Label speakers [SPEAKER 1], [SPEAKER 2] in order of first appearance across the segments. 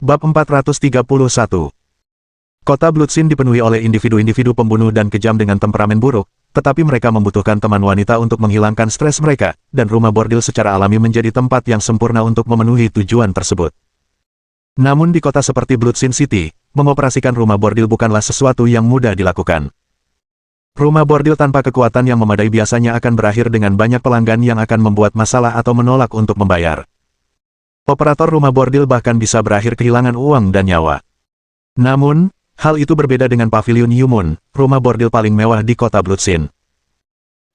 [SPEAKER 1] Bab 431. Kota Bloodsin dipenuhi oleh individu-individu pembunuh dan kejam dengan temperamen buruk, tetapi mereka membutuhkan teman wanita untuk menghilangkan stres mereka, dan rumah bordil secara alami menjadi tempat yang sempurna untuk memenuhi tujuan tersebut. Namun di kota seperti Bloodsin City, mengoperasikan rumah bordil bukanlah sesuatu yang mudah dilakukan. Rumah bordil tanpa kekuatan yang memadai biasanya akan berakhir dengan banyak pelanggan yang akan membuat masalah atau menolak untuk membayar. Operator rumah bordil bahkan bisa berakhir kehilangan uang dan nyawa. Namun, hal itu berbeda dengan Pavilion Yu Moon, rumah bordil paling mewah di kota Bloodsin.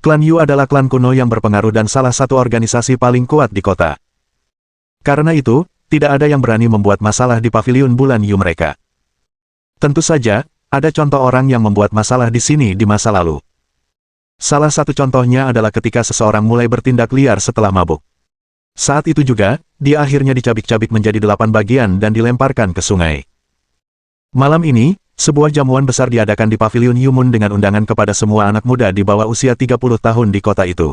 [SPEAKER 1] Klan Yu adalah klan kuno yang berpengaruh dan salah satu organisasi paling kuat di kota. Karena itu, tidak ada yang berani membuat masalah di Pavilion Bulan Yu mereka. Tentu saja, ada contoh orang yang membuat masalah di sini di masa lalu. Salah satu contohnya adalah ketika seseorang mulai bertindak liar setelah mabuk. Saat itu juga, dia akhirnya dicabik-cabik menjadi 8 bagian dan dilemparkan ke sungai. Malam ini, sebuah jamuan besar diadakan di Pavilion Yu Moon dengan undangan kepada semua anak muda di bawah usia 30 tahun di kota itu.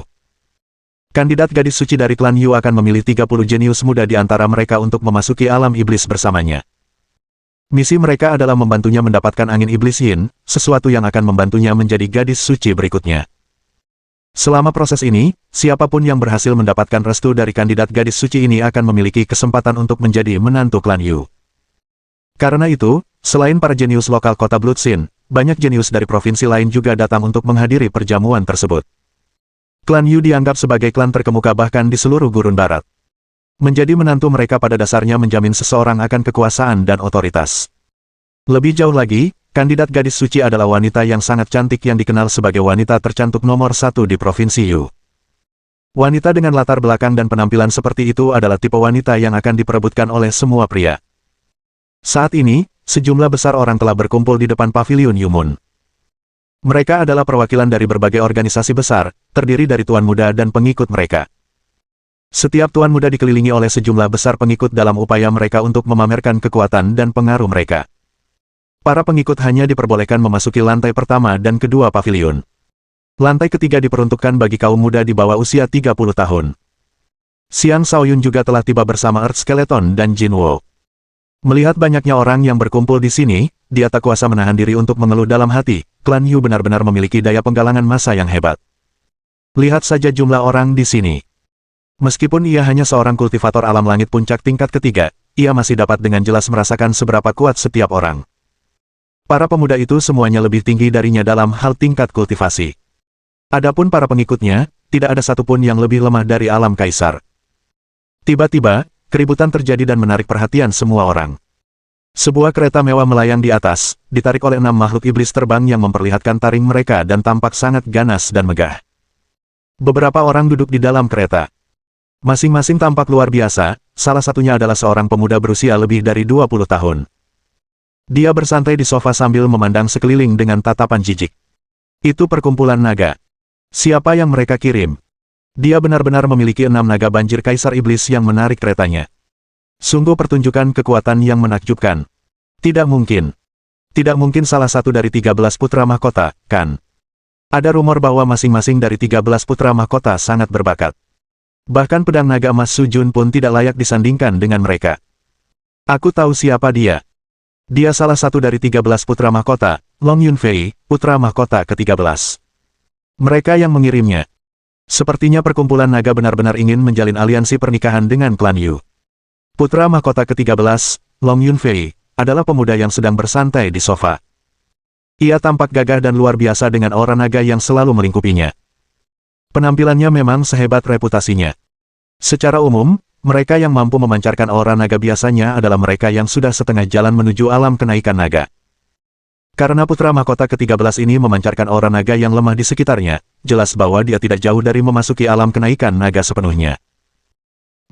[SPEAKER 1] Kandidat gadis suci dari klan Yu akan memilih 30 jenius muda di antara mereka untuk memasuki alam iblis bersamanya. Misi mereka adalah membantunya mendapatkan angin iblis Yin, sesuatu yang akan membantunya menjadi gadis suci berikutnya. Selama proses ini, siapapun yang berhasil mendapatkan restu dari kandidat gadis suci ini akan memiliki kesempatan untuk menjadi menantu klan Yu. Karena itu, selain para jenius lokal kota Bloodsin, banyak jenius dari provinsi lain juga datang untuk menghadiri perjamuan tersebut. Klan Yu dianggap sebagai klan terkemuka bahkan di seluruh gurun barat. Menjadi menantu mereka pada dasarnya menjamin seseorang akan kekuasaan dan otoritas. Lebih jauh lagi, kandidat gadis suci adalah wanita yang sangat cantik yang dikenal sebagai wanita tercantik nomor 1 di Provinsi Yu. Wanita dengan latar belakang dan penampilan seperti itu adalah tipe wanita yang akan diperebutkan oleh semua pria. Saat ini, sejumlah besar orang telah berkumpul di depan Pavilion Yu Moon. Mereka adalah perwakilan dari berbagai organisasi besar, terdiri dari tuan muda dan pengikut mereka. Setiap tuan muda dikelilingi oleh sejumlah besar pengikut dalam upaya mereka untuk memamerkan kekuatan dan pengaruh mereka. Para pengikut hanya diperbolehkan memasuki lantai pertama dan kedua pavilion. Lantai ketiga diperuntukkan bagi kaum muda di bawah usia 30 tahun. Xiang Shaoyun juga telah tiba bersama Earth Skeleton dan Jin Wo. Melihat banyaknya orang yang berkumpul di sini, dia tak kuasa menahan diri untuk mengeluh dalam hati, klan Yu benar-benar memiliki daya penggalangan massa yang hebat. Lihat saja jumlah orang di sini. Meskipun ia hanya seorang kultivator alam langit puncak tingkat ketiga, ia masih dapat dengan jelas merasakan seberapa kuat setiap orang. Para pemuda itu semuanya lebih tinggi darinya dalam hal tingkat kultivasi. Adapun para pengikutnya, tidak ada satupun yang lebih lemah dari alam kaisar. Tiba-tiba, keributan terjadi dan menarik perhatian semua orang. Sebuah kereta mewah melayang di atas, ditarik oleh 6 makhluk iblis terbang yang memperlihatkan taring mereka dan tampak sangat ganas dan megah. Beberapa orang duduk di dalam kereta. Masing-masing tampak luar biasa, salah satunya adalah seorang pemuda berusia lebih dari 20 tahun. Dia bersantai di sofa sambil memandang sekeliling dengan tatapan jijik. Itu perkumpulan naga. Siapa yang mereka kirim? Dia benar-benar memiliki 6 naga banjir kaisar iblis yang menarik keretanya. Sungguh pertunjukan kekuatan yang menakjubkan. Tidak mungkin. Tidak mungkin salah satu dari 13 putra mahkota, kan? Ada rumor bahwa masing-masing dari 13 putra mahkota sangat berbakat. Bahkan pedang naga emas Su Jun pun tidak layak disandingkan dengan mereka. Aku tahu siapa dia. Dia salah satu dari 13 putra mahkota, Long Yunfei, putra mahkota ke-13. Mereka yang mengirimnya. Sepertinya perkumpulan naga benar-benar ingin menjalin aliansi pernikahan dengan klan Yu. Putra mahkota ke-13, Long Yunfei, adalah pemuda yang sedang bersantai di sofa. Ia tampak gagah dan luar biasa dengan aura naga yang selalu melingkupinya. Penampilannya memang sehebat reputasinya. Secara umum, mereka yang mampu memancarkan aura naga biasanya adalah mereka yang sudah setengah jalan menuju alam kenaikan naga. Karena putra mahkota ke-13 ini memancarkan aura naga yang lemah di sekitarnya, jelas bahwa dia tidak jauh dari memasuki alam kenaikan naga sepenuhnya.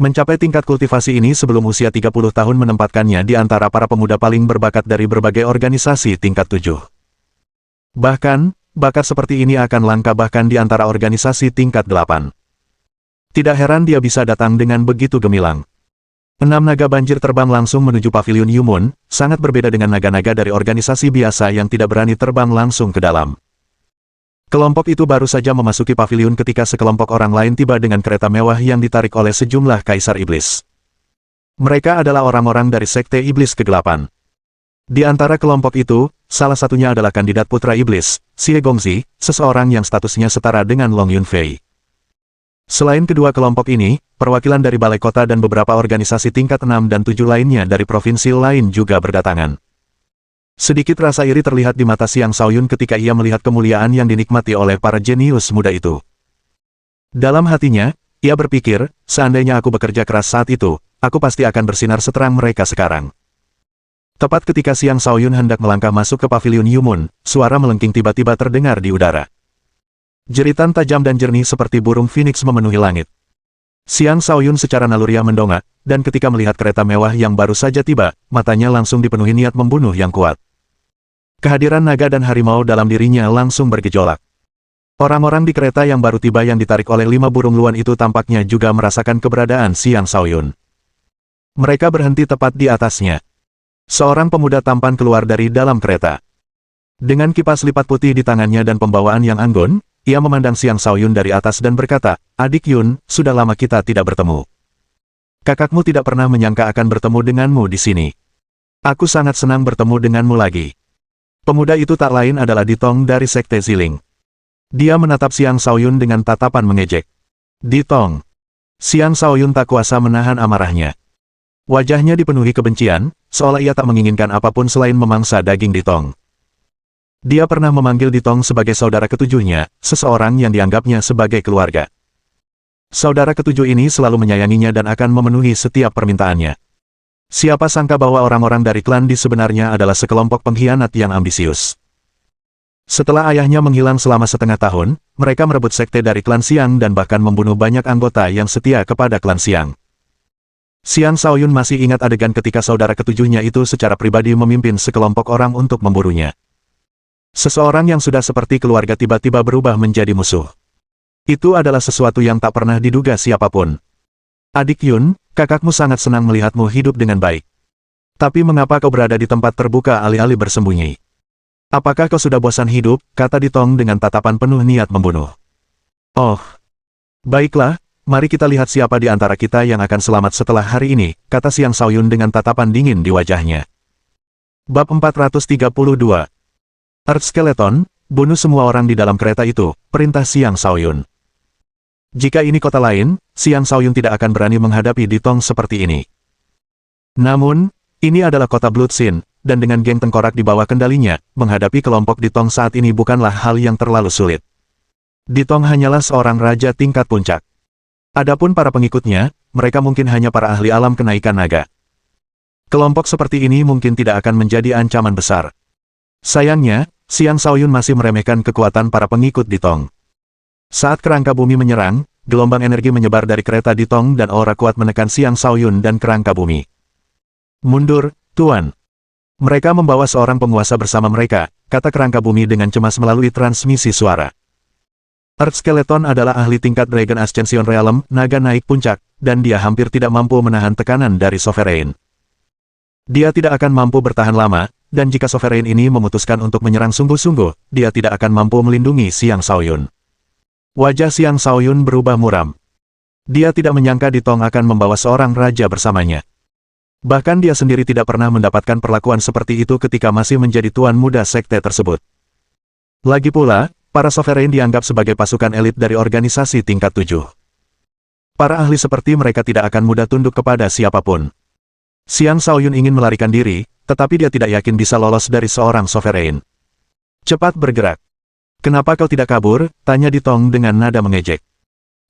[SPEAKER 1] Mencapai tingkat kultivasi ini sebelum usia 30 tahun menempatkannya di antara para pemuda paling berbakat dari berbagai organisasi tingkat 7. Bahkan, bakat seperti ini akan langka bahkan di antara organisasi tingkat 8. Tidak heran dia bisa datang dengan begitu gemilang. 6 naga banjir terbang langsung menuju Pavilion Yu Moon, sangat berbeda dengan naga-naga dari organisasi biasa yang tidak berani terbang langsung ke dalam. Kelompok itu baru saja memasuki pavilion ketika sekelompok orang lain tiba dengan kereta mewah yang ditarik oleh sejumlah kaisar iblis. Mereka adalah orang-orang dari Sekte Iblis Kegelapan. Di antara kelompok itu, salah satunya adalah kandidat putra iblis, Xie Gongzi, seseorang yang statusnya setara dengan Long Yunfei. Selain kedua kelompok ini, perwakilan dari balai kota dan beberapa organisasi tingkat 6 dan 7 lainnya dari provinsi lain juga berdatangan. Sedikit rasa iri terlihat di mata Xiang Shaoyun ketika ia melihat kemuliaan yang dinikmati oleh para jenius muda itu. Dalam hatinya, ia berpikir, seandainya aku bekerja keras saat itu, aku pasti akan bersinar seterang mereka sekarang. Tepat ketika Xiang Shaoyun hendak melangkah masuk ke pavilion Yumun, suara melengking tiba-tiba terdengar di udara. Jeritan tajam dan jernih seperti burung phoenix memenuhi langit. Xiang Shaoyun secara naluriah mendongak, dan ketika melihat kereta mewah yang baru saja tiba, matanya langsung dipenuhi niat membunuh yang kuat. Kehadiran naga dan harimau dalam dirinya langsung bergejolak. Orang-orang di kereta yang baru tiba yang ditarik oleh 5 burung luan itu tampaknya juga merasakan keberadaan Xiang Shaoyun. Mereka berhenti tepat di atasnya. Seorang pemuda tampan keluar dari dalam kereta. Dengan kipas lipat putih di tangannya dan pembawaan yang anggun, ia memandang Xiang Shaoyun dari atas dan berkata, "Adik Yun, sudah lama kita tidak bertemu. Kakakmu tidak pernah menyangka akan bertemu denganmu di sini. Aku sangat senang bertemu denganmu lagi." Pemuda itu tak lain adalah Ditong dari Sekte Ziling. Dia menatap Xiang Shaoyun dengan tatapan mengejek. "Ditong." Xiang Shaoyun tak kuasa menahan amarahnya. Wajahnya dipenuhi kebencian, seolah ia tak menginginkan apapun selain memangsa daging Ditong. Dia pernah memanggil Ditong sebagai saudara ketujuhnya, seseorang yang dianggapnya sebagai keluarga. Saudara ketujuh ini selalu menyayanginya dan akan memenuhi setiap permintaannya. Siapa sangka bahwa orang-orang dari klan Di sebenarnya adalah sekelompok pengkhianat yang ambisius. Setelah ayahnya menghilang selama setengah tahun, mereka merebut sekte dari klan Xiang dan bahkan membunuh banyak anggota yang setia kepada klan Xiang. Xiang Shaoyun masih ingat adegan ketika saudara ketujuhnya itu secara pribadi memimpin sekelompok orang untuk memburunya. Seseorang yang sudah seperti keluarga tiba-tiba berubah menjadi musuh. Itu adalah sesuatu yang tak pernah diduga siapapun. "Adik Yun, kakakmu sangat senang melihatmu hidup dengan baik. Tapi mengapa kau berada di tempat terbuka alih-alih bersembunyi? Apakah kau sudah bosan hidup?" kata Ditong dengan tatapan penuh niat membunuh. "Oh, baiklah. Mari kita lihat siapa di antara kita yang akan selamat setelah hari ini," kata Xiang Shaoyun dengan tatapan dingin di wajahnya. Bab 432. Earth Skeleton, bunuh semua orang di dalam kereta itu, perintah Xiang Shaoyun. Jika ini kota lain, Xiang Shaoyun tidak akan berani menghadapi Ditong seperti ini. Namun, ini adalah kota Blood Sin, dan dengan geng tengkorak di bawah kendalinya, menghadapi kelompok Ditong saat ini bukanlah hal yang terlalu sulit. Ditong hanyalah seorang raja tingkat puncak. Adapun para pengikutnya, mereka mungkin hanya para ahli alam kenaikan naga. Kelompok seperti ini mungkin tidak akan menjadi ancaman besar. Sayangnya, Xiang Shaoyun masih meremehkan kekuatan para pengikut Ditong. Saat kerangka bumi menyerang, gelombang energi menyebar dari kereta Ditong dan aura kuat menekan Xiang Shaoyun dan kerangka bumi. "Mundur, Tuan." Mereka membawa seorang penguasa bersama mereka, kata kerangka bumi dengan cemas melalui transmisi suara. Earth Skeleton adalah ahli tingkat Dragon Ascension Realm, naga naik puncak, dan dia hampir tidak mampu menahan tekanan dari Sovereign. Dia tidak akan mampu bertahan lama, dan jika Sovereign ini memutuskan untuk menyerang sungguh-sungguh, dia tidak akan mampu melindungi Xiang Shaoyun. Wajah Xiang Shaoyun berubah muram. Dia tidak menyangka Ditong akan membawa seorang raja bersamanya. Bahkan dia sendiri tidak pernah mendapatkan perlakuan seperti itu ketika masih menjadi tuan muda sekte tersebut. Lagi pula, para Sovereign dianggap sebagai pasukan elit dari organisasi tingkat 7. Para ahli seperti mereka tidak akan mudah tunduk kepada siapapun. Xiang Shaoyun ingin melarikan diri, tetapi dia tidak yakin bisa lolos dari seorang Sovereign. "Cepat bergerak. Kenapa kau tidak kabur?" tanya Ditong dengan nada mengejek.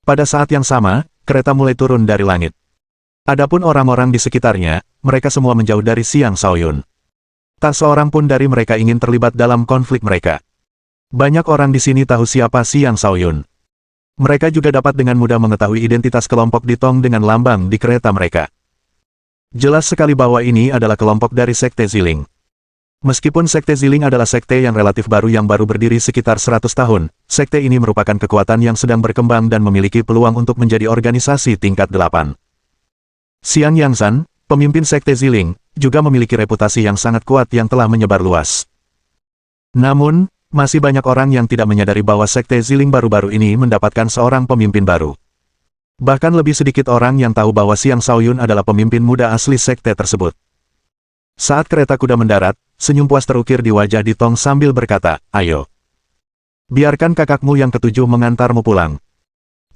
[SPEAKER 1] Pada saat yang sama, kereta mulai turun dari langit. Adapun orang-orang di sekitarnya, mereka semua menjauh dari Xiang Shaoyun. Tak seorang pun dari mereka ingin terlibat dalam konflik mereka. Banyak orang di sini tahu siapa Xiang Shaoyun. Mereka juga dapat dengan mudah mengetahui identitas kelompok Ditong dengan lambang di kereta mereka. Jelas sekali bahwa ini adalah kelompok dari Sekte Ziling. Meskipun Sekte Ziling adalah sekte yang relatif baru yang baru berdiri sekitar 100 tahun, sekte ini merupakan kekuatan yang sedang berkembang dan memiliki peluang untuk menjadi organisasi tingkat 8. Xiang Yangzhan, pemimpin Sekte Ziling, juga memiliki reputasi yang sangat kuat yang telah menyebar luas. Namun, masih banyak orang yang tidak menyadari bahwa Sekte Ziling baru-baru ini mendapatkan seorang pemimpin baru. Bahkan lebih sedikit orang yang tahu bahwa Xiang Shaoyun adalah pemimpin muda asli sekte tersebut. Saat kereta kuda mendarat, senyum puas terukir di wajah Ditong sambil berkata, "Ayo. Biarkan kakakmu yang ketujuh mengantarmu pulang.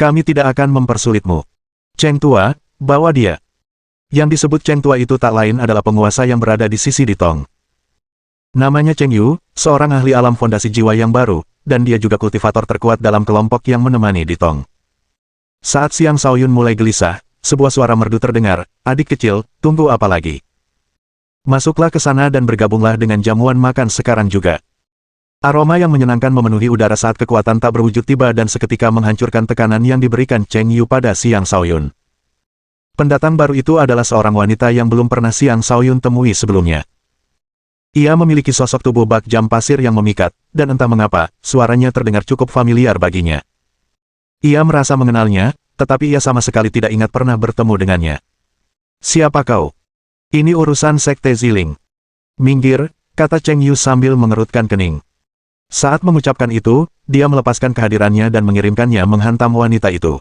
[SPEAKER 1] Kami tidak akan mempersulitmu. Cheng Tua, bawa dia." Yang disebut Cheng Tua itu tak lain adalah penguasa yang berada di sisi Ditong. Namanya Cheng Yu, seorang ahli alam fondasi jiwa yang baru, dan dia juga kultivator terkuat dalam kelompok yang menemani Ditong. Saat Xiang Shaoyun mulai gelisah, sebuah suara merdu terdengar, "Adik kecil, tunggu apa lagi? Masuklah ke sana dan bergabunglah dengan jamuan makan sekarang juga." Aroma yang menyenangkan memenuhi udara saat kekuatan tak berwujud tiba dan seketika menghancurkan tekanan yang diberikan Cheng Yu pada Xiang Shaoyun. Pendatang baru itu adalah seorang wanita yang belum pernah Xiang Shaoyun temui sebelumnya. Ia memiliki sosok tubuh bak jam pasir yang memikat, dan entah mengapa, suaranya terdengar cukup familiar baginya. Ia merasa mengenalnya, tetapi ia sama sekali tidak ingat pernah bertemu dengannya. "Siapa kau? Ini urusan Sekte Ziling." "Minggir," kata Cheng Yu sambil mengerutkan kening. Saat mengucapkan itu, dia melepaskan kehadirannya dan mengirimkannya menghantam wanita itu.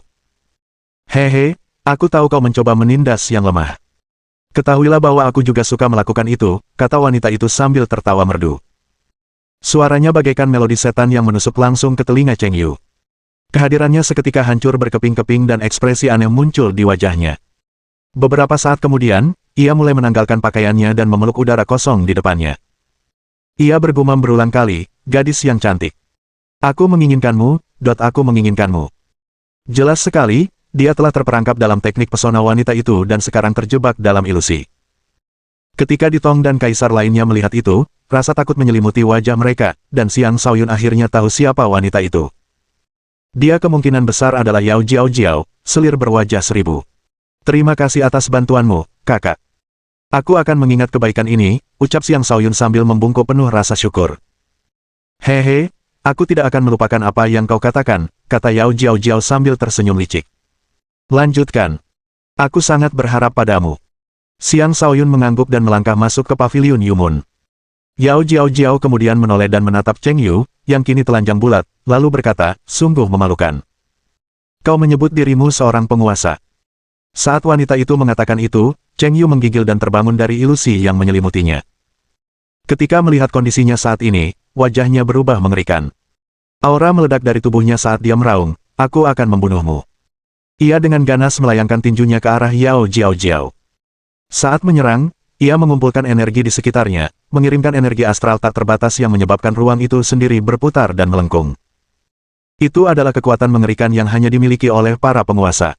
[SPEAKER 1] "Hehe, aku tahu kau mencoba menindas yang lemah. Ketahuilah bahwa aku juga suka melakukan itu," kata wanita itu sambil tertawa merdu. Suaranya bagaikan melodi setan yang menusuk langsung ke telinga Cheng Yu. Kehadirannya seketika hancur berkeping-keping dan ekspresi aneh muncul di wajahnya. Beberapa saat kemudian, ia mulai menanggalkan pakaiannya dan memeluk udara kosong di depannya. Ia bergumam berulang kali, "Gadis yang cantik. Aku menginginkanmu, aku menginginkanmu." Jelas sekali, dia telah terperangkap dalam teknik pesona wanita itu dan sekarang terjebak dalam ilusi. Ketika Ditong dan kaisar lainnya melihat itu, rasa takut menyelimuti wajah mereka, dan Xiang Shaoyun akhirnya tahu siapa wanita itu. Dia kemungkinan besar adalah Yao Jiao Jiao, selir berwajah seribu. "Terima kasih atas bantuanmu, kakak. Aku akan mengingat kebaikan ini," ucap Xiang Shaoyun sambil membungkuk penuh rasa syukur. "Hehe, aku tidak akan melupakan apa yang kau katakan," kata Yao Jiao Jiao sambil tersenyum licik. "Lanjutkan. Aku sangat berharap padamu." Xiang Shaoyun mengangguk dan melangkah masuk ke paviliun Yumun. Yao Jiao Jiao kemudian menoleh dan menatap Cheng Yu, yang kini telanjang bulat, lalu berkata, "Sungguh memalukan. Kau menyebut dirimu seorang penguasa." Saat wanita itu mengatakan itu, Cheng Yu menggigil dan terbangun dari ilusi yang menyelimutinya. Ketika melihat kondisinya saat ini, wajahnya berubah mengerikan. Aura meledak dari tubuhnya saat dia meraung, "Aku akan membunuhmu." Ia dengan ganas melayangkan tinjunya ke arah Yao Jiao Jiao. Saat menyerang, ia mengumpulkan energi di sekitarnya, mengirimkan energi astral tak terbatas yang menyebabkan ruang itu sendiri berputar dan melengkung. Itu adalah kekuatan mengerikan yang hanya dimiliki oleh para penguasa.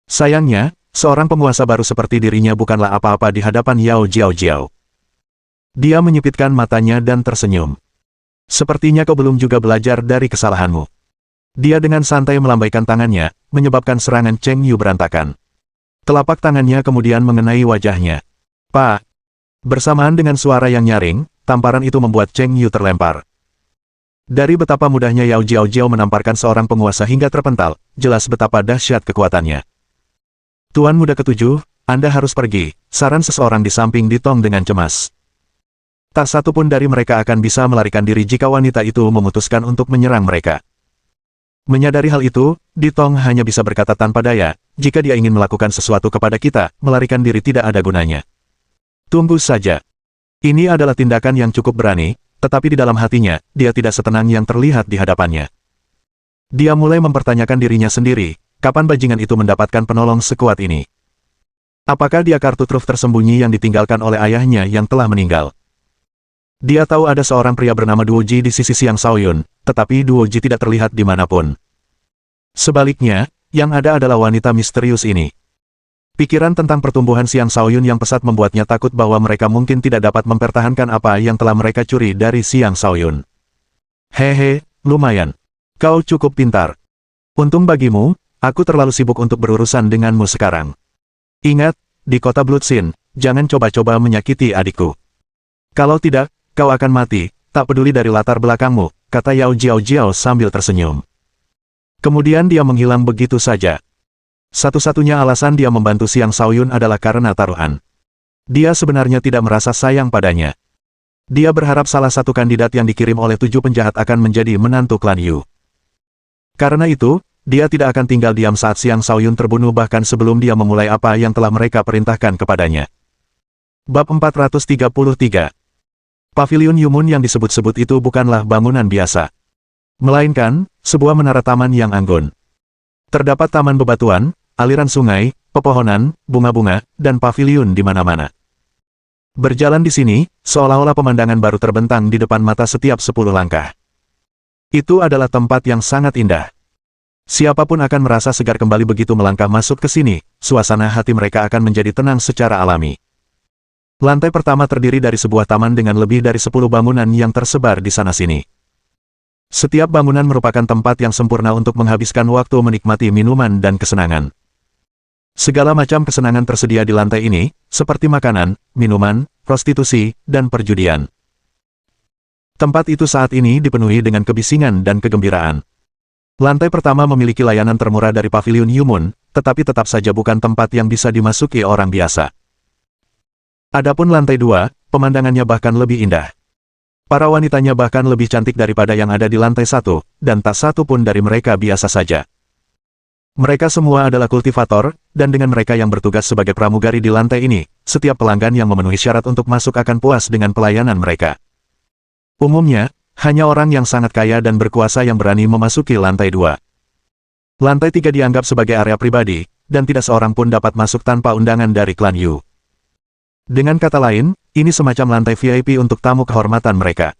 [SPEAKER 1] Sayangnya, seorang penguasa baru seperti dirinya bukanlah apa-apa di hadapan Yao Jiao Jiao. Dia menyipitkan matanya dan tersenyum. "Sepertinya kau belum juga belajar dari kesalahanmu." Dia dengan santai melambaikan tangannya, menyebabkan serangan Cheng Yu berantakan. Telapak tangannya kemudian mengenai wajahnya. "Pak!" Bersamaan dengan suara yang nyaring, tamparan itu membuat Cheng Yu terlempar. Dari betapa mudahnya Yao Jiao Jiao menamparkan seorang penguasa hingga terpental, jelas betapa dahsyat kekuatannya. "Tuan muda ketujuh, Anda harus pergi," saran seseorang di samping Ditong dengan cemas. Tak satu pun dari mereka akan bisa melarikan diri jika wanita itu memutuskan untuk menyerang mereka. Menyadari hal itu, Ditong hanya bisa berkata tanpa daya, "Jika dia ingin melakukan sesuatu kepada kita, melarikan diri tidak ada gunanya. Tunggu saja." Ini adalah tindakan yang cukup berani, tetapi di dalam hatinya, dia tidak setenang yang terlihat di hadapannya. Dia mulai mempertanyakan dirinya sendiri, kapan bajingan itu mendapatkan penolong sekuat ini? Apakah dia kartu truf tersembunyi yang ditinggalkan oleh ayahnya yang telah meninggal? Dia tahu ada seorang pria bernama Duoji di sisi Xiang Shaoyun, tetapi Duoji tidak terlihat dimanapun. Sebaliknya, yang ada adalah wanita misterius ini. Pikiran tentang pertumbuhan Xiang Shaoyun yang pesat membuatnya takut bahwa mereka mungkin tidak dapat mempertahankan apa yang telah mereka curi dari Xiang Shaoyun. "Hehe, lumayan. Kau cukup pintar. Untung bagimu, aku terlalu sibuk untuk berurusan denganmu sekarang. Ingat, di kota Bloodsin, jangan coba-coba menyakiti adikku. Kalau tidak, kau akan mati, tak peduli dari latar belakangmu," kata Yao Jiao Jiao sambil tersenyum. Kemudian dia menghilang begitu saja. Satu-satunya alasan dia membantu Xiang Shaoyun adalah karena taruhan. Dia sebenarnya tidak merasa sayang padanya. Dia berharap salah satu kandidat yang dikirim oleh 7 penjahat akan menjadi menantu klan Yu. Karena itu, dia tidak akan tinggal diam saat Xiang Shaoyun terbunuh bahkan sebelum dia memulai apa yang telah mereka perintahkan kepadanya. Bab 433. Paviliun Yumun yang disebut-sebut itu bukanlah bangunan biasa, melainkan sebuah menara taman yang anggun. Terdapat taman bebatuan, aliran sungai, pepohonan, bunga-bunga, dan paviliun di mana-mana. Berjalan di sini, seolah-olah pemandangan baru terbentang di depan mata setiap 10 langkah. Itu adalah tempat yang sangat indah. Siapapun akan merasa segar kembali begitu melangkah masuk ke sini, suasana hati mereka akan menjadi tenang secara alami. Lantai pertama terdiri dari sebuah taman dengan lebih dari 10 bangunan yang tersebar di sana-sini. Setiap bangunan merupakan tempat yang sempurna untuk menghabiskan waktu menikmati minuman dan kesenangan. Segala macam kesenangan tersedia di lantai ini, seperti makanan, minuman, prostitusi, dan perjudian. Tempat itu saat ini dipenuhi dengan kebisingan dan kegembiraan. Lantai pertama memiliki layanan termurah dari Paviliun Yumun, tetapi tetap saja bukan tempat yang bisa dimasuki orang biasa. Adapun lantai 2, pemandangannya bahkan lebih indah. Para wanitanya bahkan lebih cantik daripada yang ada di lantai 1, dan tak satu pun dari mereka biasa saja. Mereka semua adalah kultivator, dan dengan mereka yang bertugas sebagai pramugari di lantai ini, setiap pelanggan yang memenuhi syarat untuk masuk akan puas dengan pelayanan mereka. Umumnya, hanya orang yang sangat kaya dan berkuasa yang berani memasuki lantai 2. Lantai 3 dianggap sebagai area pribadi, dan tidak seorang pun dapat masuk tanpa undangan dari klan Yu. Dengan kata lain, ini semacam lantai VIP untuk tamu kehormatan mereka.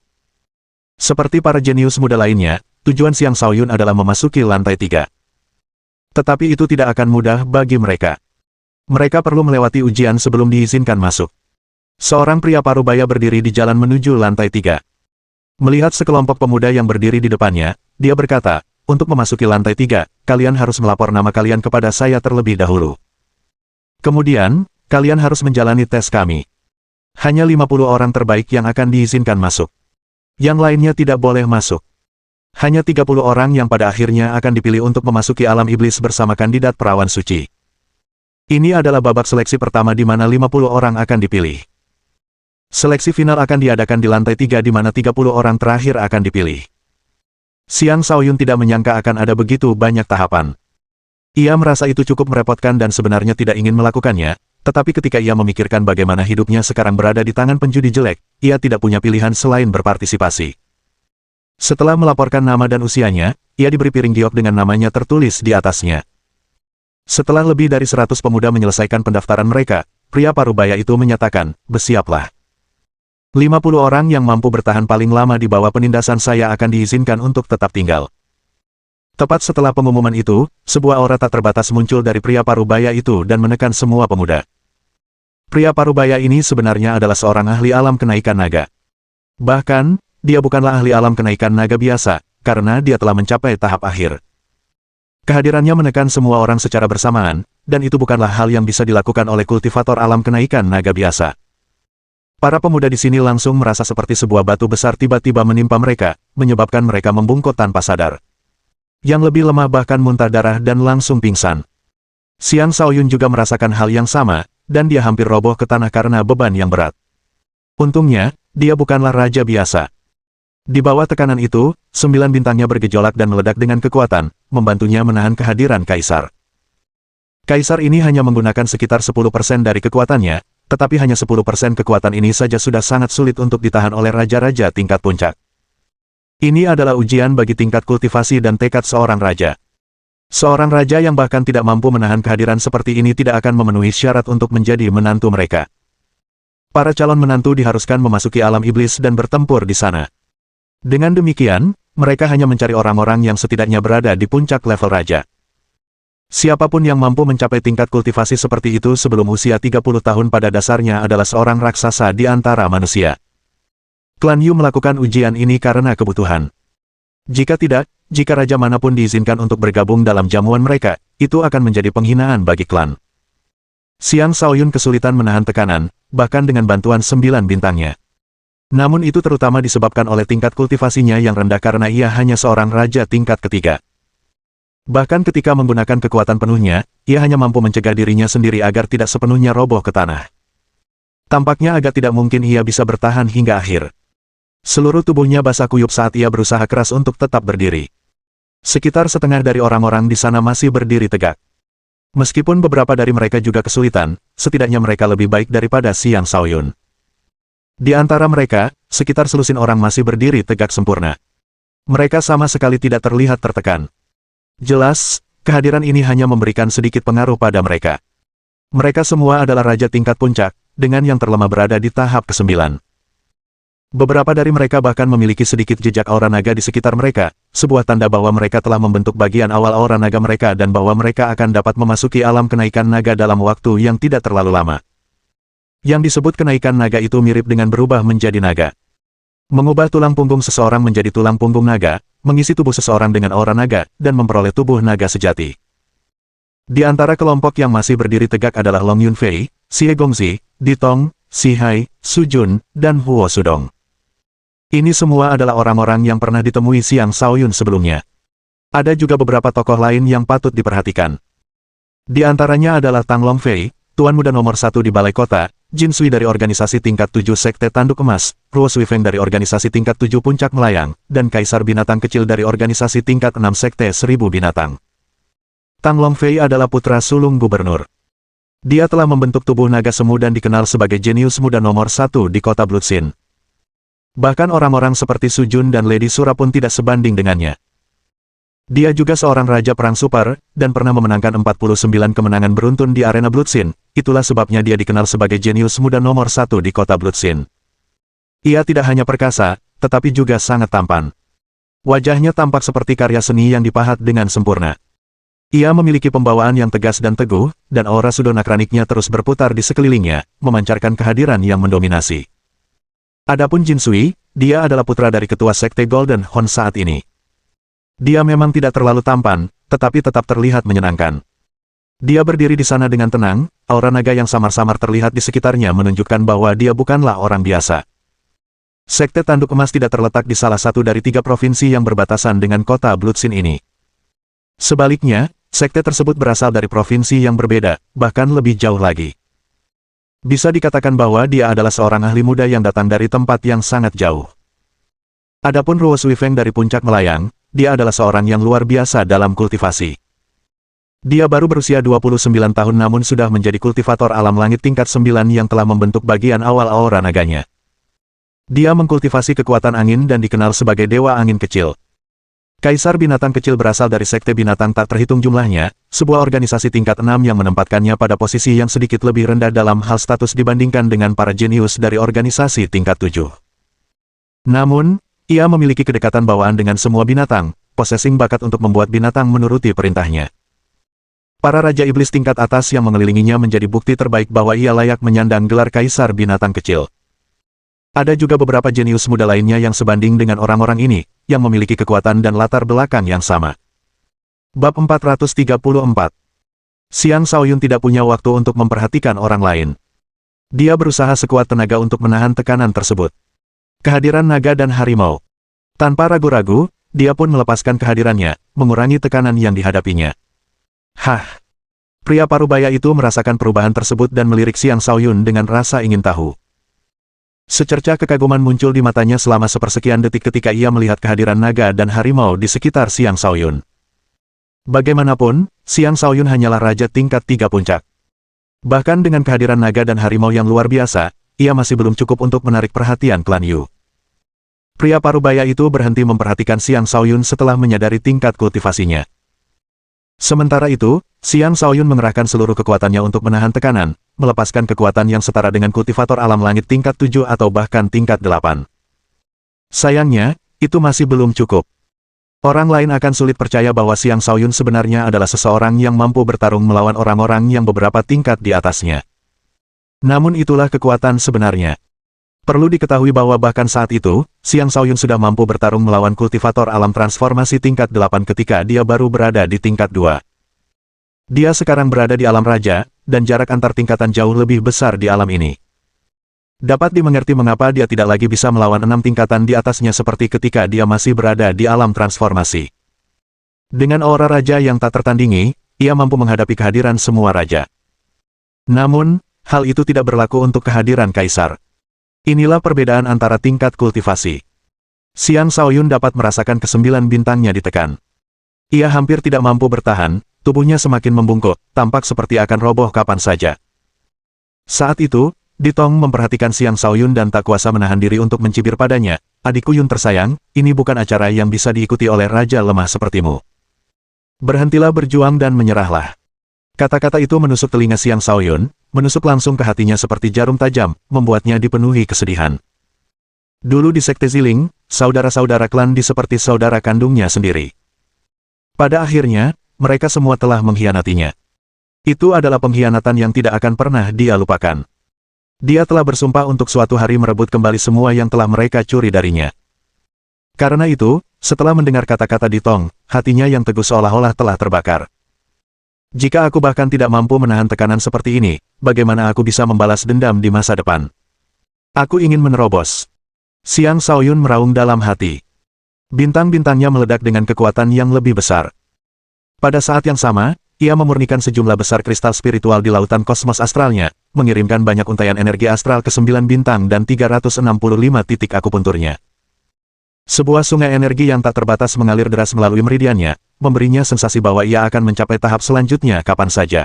[SPEAKER 1] Seperti para jenius muda lainnya, tujuan Xiang Shaoyun adalah memasuki lantai 3. Tetapi itu tidak akan mudah bagi mereka. Mereka perlu melewati ujian sebelum diizinkan masuk. Seorang pria parubaya berdiri di jalan menuju lantai 3. Melihat sekelompok pemuda yang berdiri di depannya, dia berkata, "Untuk memasuki lantai 3, kalian harus melapor nama kalian kepada saya terlebih dahulu. Kemudian, kalian harus menjalani tes kami. Hanya 50 orang terbaik yang akan diizinkan masuk. Yang lainnya tidak boleh masuk. Hanya 30 orang yang pada akhirnya akan dipilih untuk memasuki alam iblis bersama kandidat perawan suci. Ini adalah babak seleksi pertama di mana 50 orang akan dipilih. Seleksi final akan diadakan di lantai 3 di mana 30 orang terakhir akan dipilih." Xiang Shaoyun tidak menyangka akan ada begitu banyak tahapan. Ia merasa itu cukup merepotkan dan sebenarnya tidak ingin melakukannya, tetapi ketika ia memikirkan bagaimana hidupnya sekarang berada di tangan penjudi jelek, ia tidak punya pilihan selain berpartisipasi. Setelah melaporkan nama dan usianya, ia diberi piring giok dengan namanya tertulis di atasnya. Setelah lebih dari 100 pemuda menyelesaikan pendaftaran mereka, pria parubaya itu menyatakan, "Bersiaplah. 50 orang yang mampu bertahan paling lama di bawah penindasan saya akan diizinkan untuk tetap tinggal." Tepat setelah pengumuman itu, sebuah aura tak terbatas muncul dari pria parubaya itu dan menekan semua pemuda. Pria parubaya ini sebenarnya adalah seorang ahli alam kenaikan naga. Bahkan, dia bukanlah ahli alam kenaikan naga biasa, karena dia telah mencapai tahap akhir. Kehadirannya menekan semua orang secara bersamaan, dan itu bukanlah hal yang bisa dilakukan oleh kultivator alam kenaikan naga biasa. Para pemuda di sini langsung merasa seperti sebuah batu besar tiba-tiba menimpa mereka, menyebabkan mereka membungkuk tanpa sadar. Yang lebih lemah bahkan muntah darah dan langsung pingsan. Xiang Shaoyun juga merasakan hal yang sama, dan dia hampir roboh ke tanah karena beban yang berat. Untungnya, dia bukanlah raja biasa. Di bawah tekanan itu, 9 bintangnya bergejolak dan meledak dengan kekuatan, membantunya menahan kehadiran Kaisar. Kaisar ini hanya menggunakan sekitar 10% dari kekuatannya, tetapi hanya 10% kekuatan ini saja sudah sangat sulit untuk ditahan oleh raja-raja tingkat puncak. Ini adalah ujian bagi tingkat kultivasi dan tekad seorang raja. Seorang raja yang bahkan tidak mampu menahan kehadiran seperti ini tidak akan memenuhi syarat untuk menjadi menantu mereka. Para calon menantu diharuskan memasuki alam iblis dan bertempur di sana. Dengan demikian, mereka hanya mencari orang-orang yang setidaknya berada di puncak level raja. Siapapun yang mampu mencapai tingkat kultivasi seperti itu sebelum usia 30 tahun pada dasarnya adalah seorang raksasa di antara manusia. Klan Yu melakukan ujian ini karena kebutuhan. Jika tidak, jika raja manapun diizinkan untuk bergabung dalam jamuan mereka, itu akan menjadi penghinaan bagi klan. Xiang Shaoyun kesulitan menahan tekanan, bahkan dengan bantuan 9 bintangnya. Namun itu terutama disebabkan oleh tingkat kultivasinya yang rendah karena ia hanya seorang raja tingkat ketiga. Bahkan ketika menggunakan kekuatan penuhnya, ia hanya mampu mencegah dirinya sendiri agar tidak sepenuhnya roboh ke tanah. Tampaknya agak tidak mungkin ia bisa bertahan hingga akhir. Seluruh tubuhnya basah kuyup saat ia berusaha keras untuk tetap berdiri. Sekitar setengah dari orang-orang di sana masih berdiri tegak. Meskipun beberapa dari mereka juga kesulitan, setidaknya mereka lebih baik daripada Xiang Shaoyun. Di antara mereka, sekitar selusin orang masih berdiri tegak sempurna. Mereka sama sekali tidak terlihat tertekan. Jelas, kehadiran ini hanya memberikan sedikit pengaruh pada mereka. Mereka semua adalah raja tingkat puncak, dengan yang terlemah berada di tahap ke-9. Beberapa dari mereka bahkan memiliki sedikit jejak aura naga di sekitar mereka, sebuah tanda bahwa mereka telah membentuk bagian awal aura naga mereka dan bahwa mereka akan dapat memasuki alam kenaikan naga dalam waktu yang tidak terlalu lama. Yang disebut kenaikan naga itu mirip dengan berubah menjadi naga. Mengubah tulang punggung seseorang menjadi tulang punggung naga, mengisi tubuh seseorang dengan aura naga, dan memperoleh tubuh naga sejati. Di antara kelompok yang masih berdiri tegak adalah Long Yunfei, Xie Gongzi, Ditong, Xi Hai, Su Jun, dan Huo Sudong. Ini semua adalah orang-orang yang pernah ditemui Xiang Shaoyun sebelumnya. Ada juga beberapa tokoh lain yang patut diperhatikan. Di antaranya adalah Tang Longfei, Tuan Muda nomor 1 di Balai Kota, Jin Sui dari organisasi tingkat 7 Sekte Tanduk Emas, Ruo Suifeng dari organisasi tingkat 7 Puncak Melayang, dan Kaisar Binatang Kecil dari organisasi tingkat 6 Sekte 1000 Binatang. Tang Longfei adalah putra sulung gubernur. Dia telah membentuk tubuh naga semu dan dikenal sebagai jenius muda nomor 1 di kota Blutsin. Bahkan orang-orang seperti Su Jun dan Lady Sura pun tidak sebanding dengannya. Dia juga seorang raja perang super, dan pernah memenangkan 49 kemenangan beruntun di arena Blutsin, itulah sebabnya dia dikenal sebagai jenius muda nomor 1 di kota Blutsin. Ia tidak hanya perkasa, tetapi juga sangat tampan. Wajahnya tampak seperti karya seni yang dipahat dengan sempurna. Ia memiliki pembawaan yang tegas dan teguh, dan aura sudonakraniknya terus berputar di sekelilingnya, memancarkan kehadiran yang mendominasi. Adapun Jin Sui, dia adalah putra dari ketua Sekte Golden Hon saat ini. Dia memang tidak terlalu tampan, tetapi tetap terlihat menyenangkan. Dia berdiri di sana dengan tenang, aura naga yang samar-samar terlihat di sekitarnya menunjukkan bahwa dia bukanlah orang biasa. Sekte Tanduk Emas tidak terletak di salah satu dari 3 provinsi yang berbatasan dengan kota Blutsin ini. Sebaliknya, sekte tersebut berasal dari provinsi yang berbeda, bahkan lebih jauh lagi. Bisa dikatakan bahwa dia adalah seorang ahli muda yang datang dari tempat yang sangat jauh. Adapun Ruo Suifeng dari Puncak Melayang, dia adalah seorang yang luar biasa dalam kultivasi. Dia baru berusia 29 tahun namun sudah menjadi kultivator alam langit tingkat 9 yang telah membentuk bagian awal aura naganya. Dia mengkultivasi kekuatan angin dan dikenal sebagai Dewa Angin Kecil. Kaisar Binatang Kecil berasal dari Sekte Binatang tak terhitung jumlahnya, sebuah organisasi tingkat 6 yang menempatkannya pada posisi yang sedikit lebih rendah dalam hal status dibandingkan dengan para jenius dari organisasi tingkat 7. Namun, ia memiliki kedekatan bawaan dengan semua binatang, possessing bakat untuk membuat binatang menuruti perintahnya. Para Raja Iblis tingkat atas yang mengelilinginya menjadi bukti terbaik bahwa ia layak menyandang gelar Kaisar Binatang Kecil. Ada juga beberapa jenius muda lainnya yang sebanding dengan orang-orang ini, yang memiliki kekuatan dan latar belakang yang sama. Bab 434. Xiang Shaoyun tidak punya waktu untuk memperhatikan orang lain. Dia berusaha sekuat tenaga untuk menahan tekanan tersebut. Kehadiran naga dan harimau. Tanpa ragu-ragu, dia pun melepaskan kehadirannya, mengurangi tekanan yang dihadapinya. Hah! Pria parubaya itu merasakan perubahan tersebut dan melirik Xiang Shaoyun dengan rasa ingin tahu. Secerca kekaguman muncul di matanya selama sepersekian detik ketika ia melihat kehadiran naga dan harimau di sekitar Xiang Shaoyun. Bagaimanapun, Xiang Shaoyun hanyalah raja tingkat 3 puncak. Bahkan dengan kehadiran naga dan harimau yang luar biasa, ia masih belum cukup untuk menarik perhatian klan Yu. Pria parubaya itu berhenti memperhatikan Xiang Shaoyun setelah menyadari tingkat kultivasinya. Sementara itu, Xiang Shaoyun mengerahkan seluruh kekuatannya untuk menahan tekanan, melepaskan kekuatan yang setara dengan kultivator alam langit tingkat 7 atau bahkan tingkat 8. Sayangnya, itu masih belum cukup. Orang lain akan sulit percaya bahwa Xiang Shaoyun sebenarnya adalah seseorang yang mampu bertarung melawan orang-orang yang beberapa tingkat di atasnya. Namun itulah kekuatan sebenarnya. Perlu diketahui bahwa bahkan saat itu, Xiang Shaoyun sudah mampu bertarung melawan kultivator alam transformasi tingkat 8 ketika dia baru berada di tingkat 2. Dia sekarang berada di alam raja, dan jarak antar tingkatan jauh lebih besar di alam ini. Dapat dimengerti mengapa dia tidak lagi bisa melawan 6 tingkatan di atasnya seperti ketika dia masih berada di alam transformasi. Dengan aura raja yang tak tertandingi, ia mampu menghadapi kehadiran semua raja. Namun, hal itu tidak berlaku untuk kehadiran kaisar. Inilah perbedaan antara tingkat kultivasi. Xiang Shaoyun dapat merasakan ke-9 bintangnya ditekan. Ia hampir tidak mampu bertahan, tubuhnya semakin membungkuk, tampak seperti akan roboh kapan saja. Saat itu, Ditong memperhatikan Xiang Shaoyun dan tak kuasa menahan diri untuk mencibir padanya. Adikku Yun tersayang, ini bukan acara yang bisa diikuti oleh raja lemah sepertimu. Berhentilah berjuang dan menyerahlah. Kata-kata itu menusuk telinga Xiang Shaoyun, menusuk langsung ke hatinya seperti jarum tajam, membuatnya dipenuhi kesedihan. Dulu di Sekte Ziling, saudara-saudara klan seperti saudara kandungnya sendiri. Pada akhirnya, mereka semua telah mengkhianatinya. Itu adalah pengkhianatan yang tidak akan pernah dia lupakan. Dia telah bersumpah untuk suatu hari merebut kembali semua yang telah mereka curi darinya. Karena itu, setelah mendengar kata-kata Ditong, hatinya yang teguh seolah-olah telah terbakar. Jika aku bahkan tidak mampu menahan tekanan seperti ini, bagaimana aku bisa membalas dendam di masa depan? Aku ingin menerobos. Xiang Shaoyun meraung dalam hati. Bintang-bintangnya meledak dengan kekuatan yang lebih besar. Pada saat yang sama, ia memurnikan sejumlah besar kristal spiritual di lautan kosmos astralnya, mengirimkan banyak untaian energi astral ke 9 bintang dan 365 titik akupunturnya. Sebuah sungai energi yang tak terbatas mengalir deras melalui meridiannya, memberinya sensasi bahwa ia akan mencapai tahap selanjutnya kapan saja.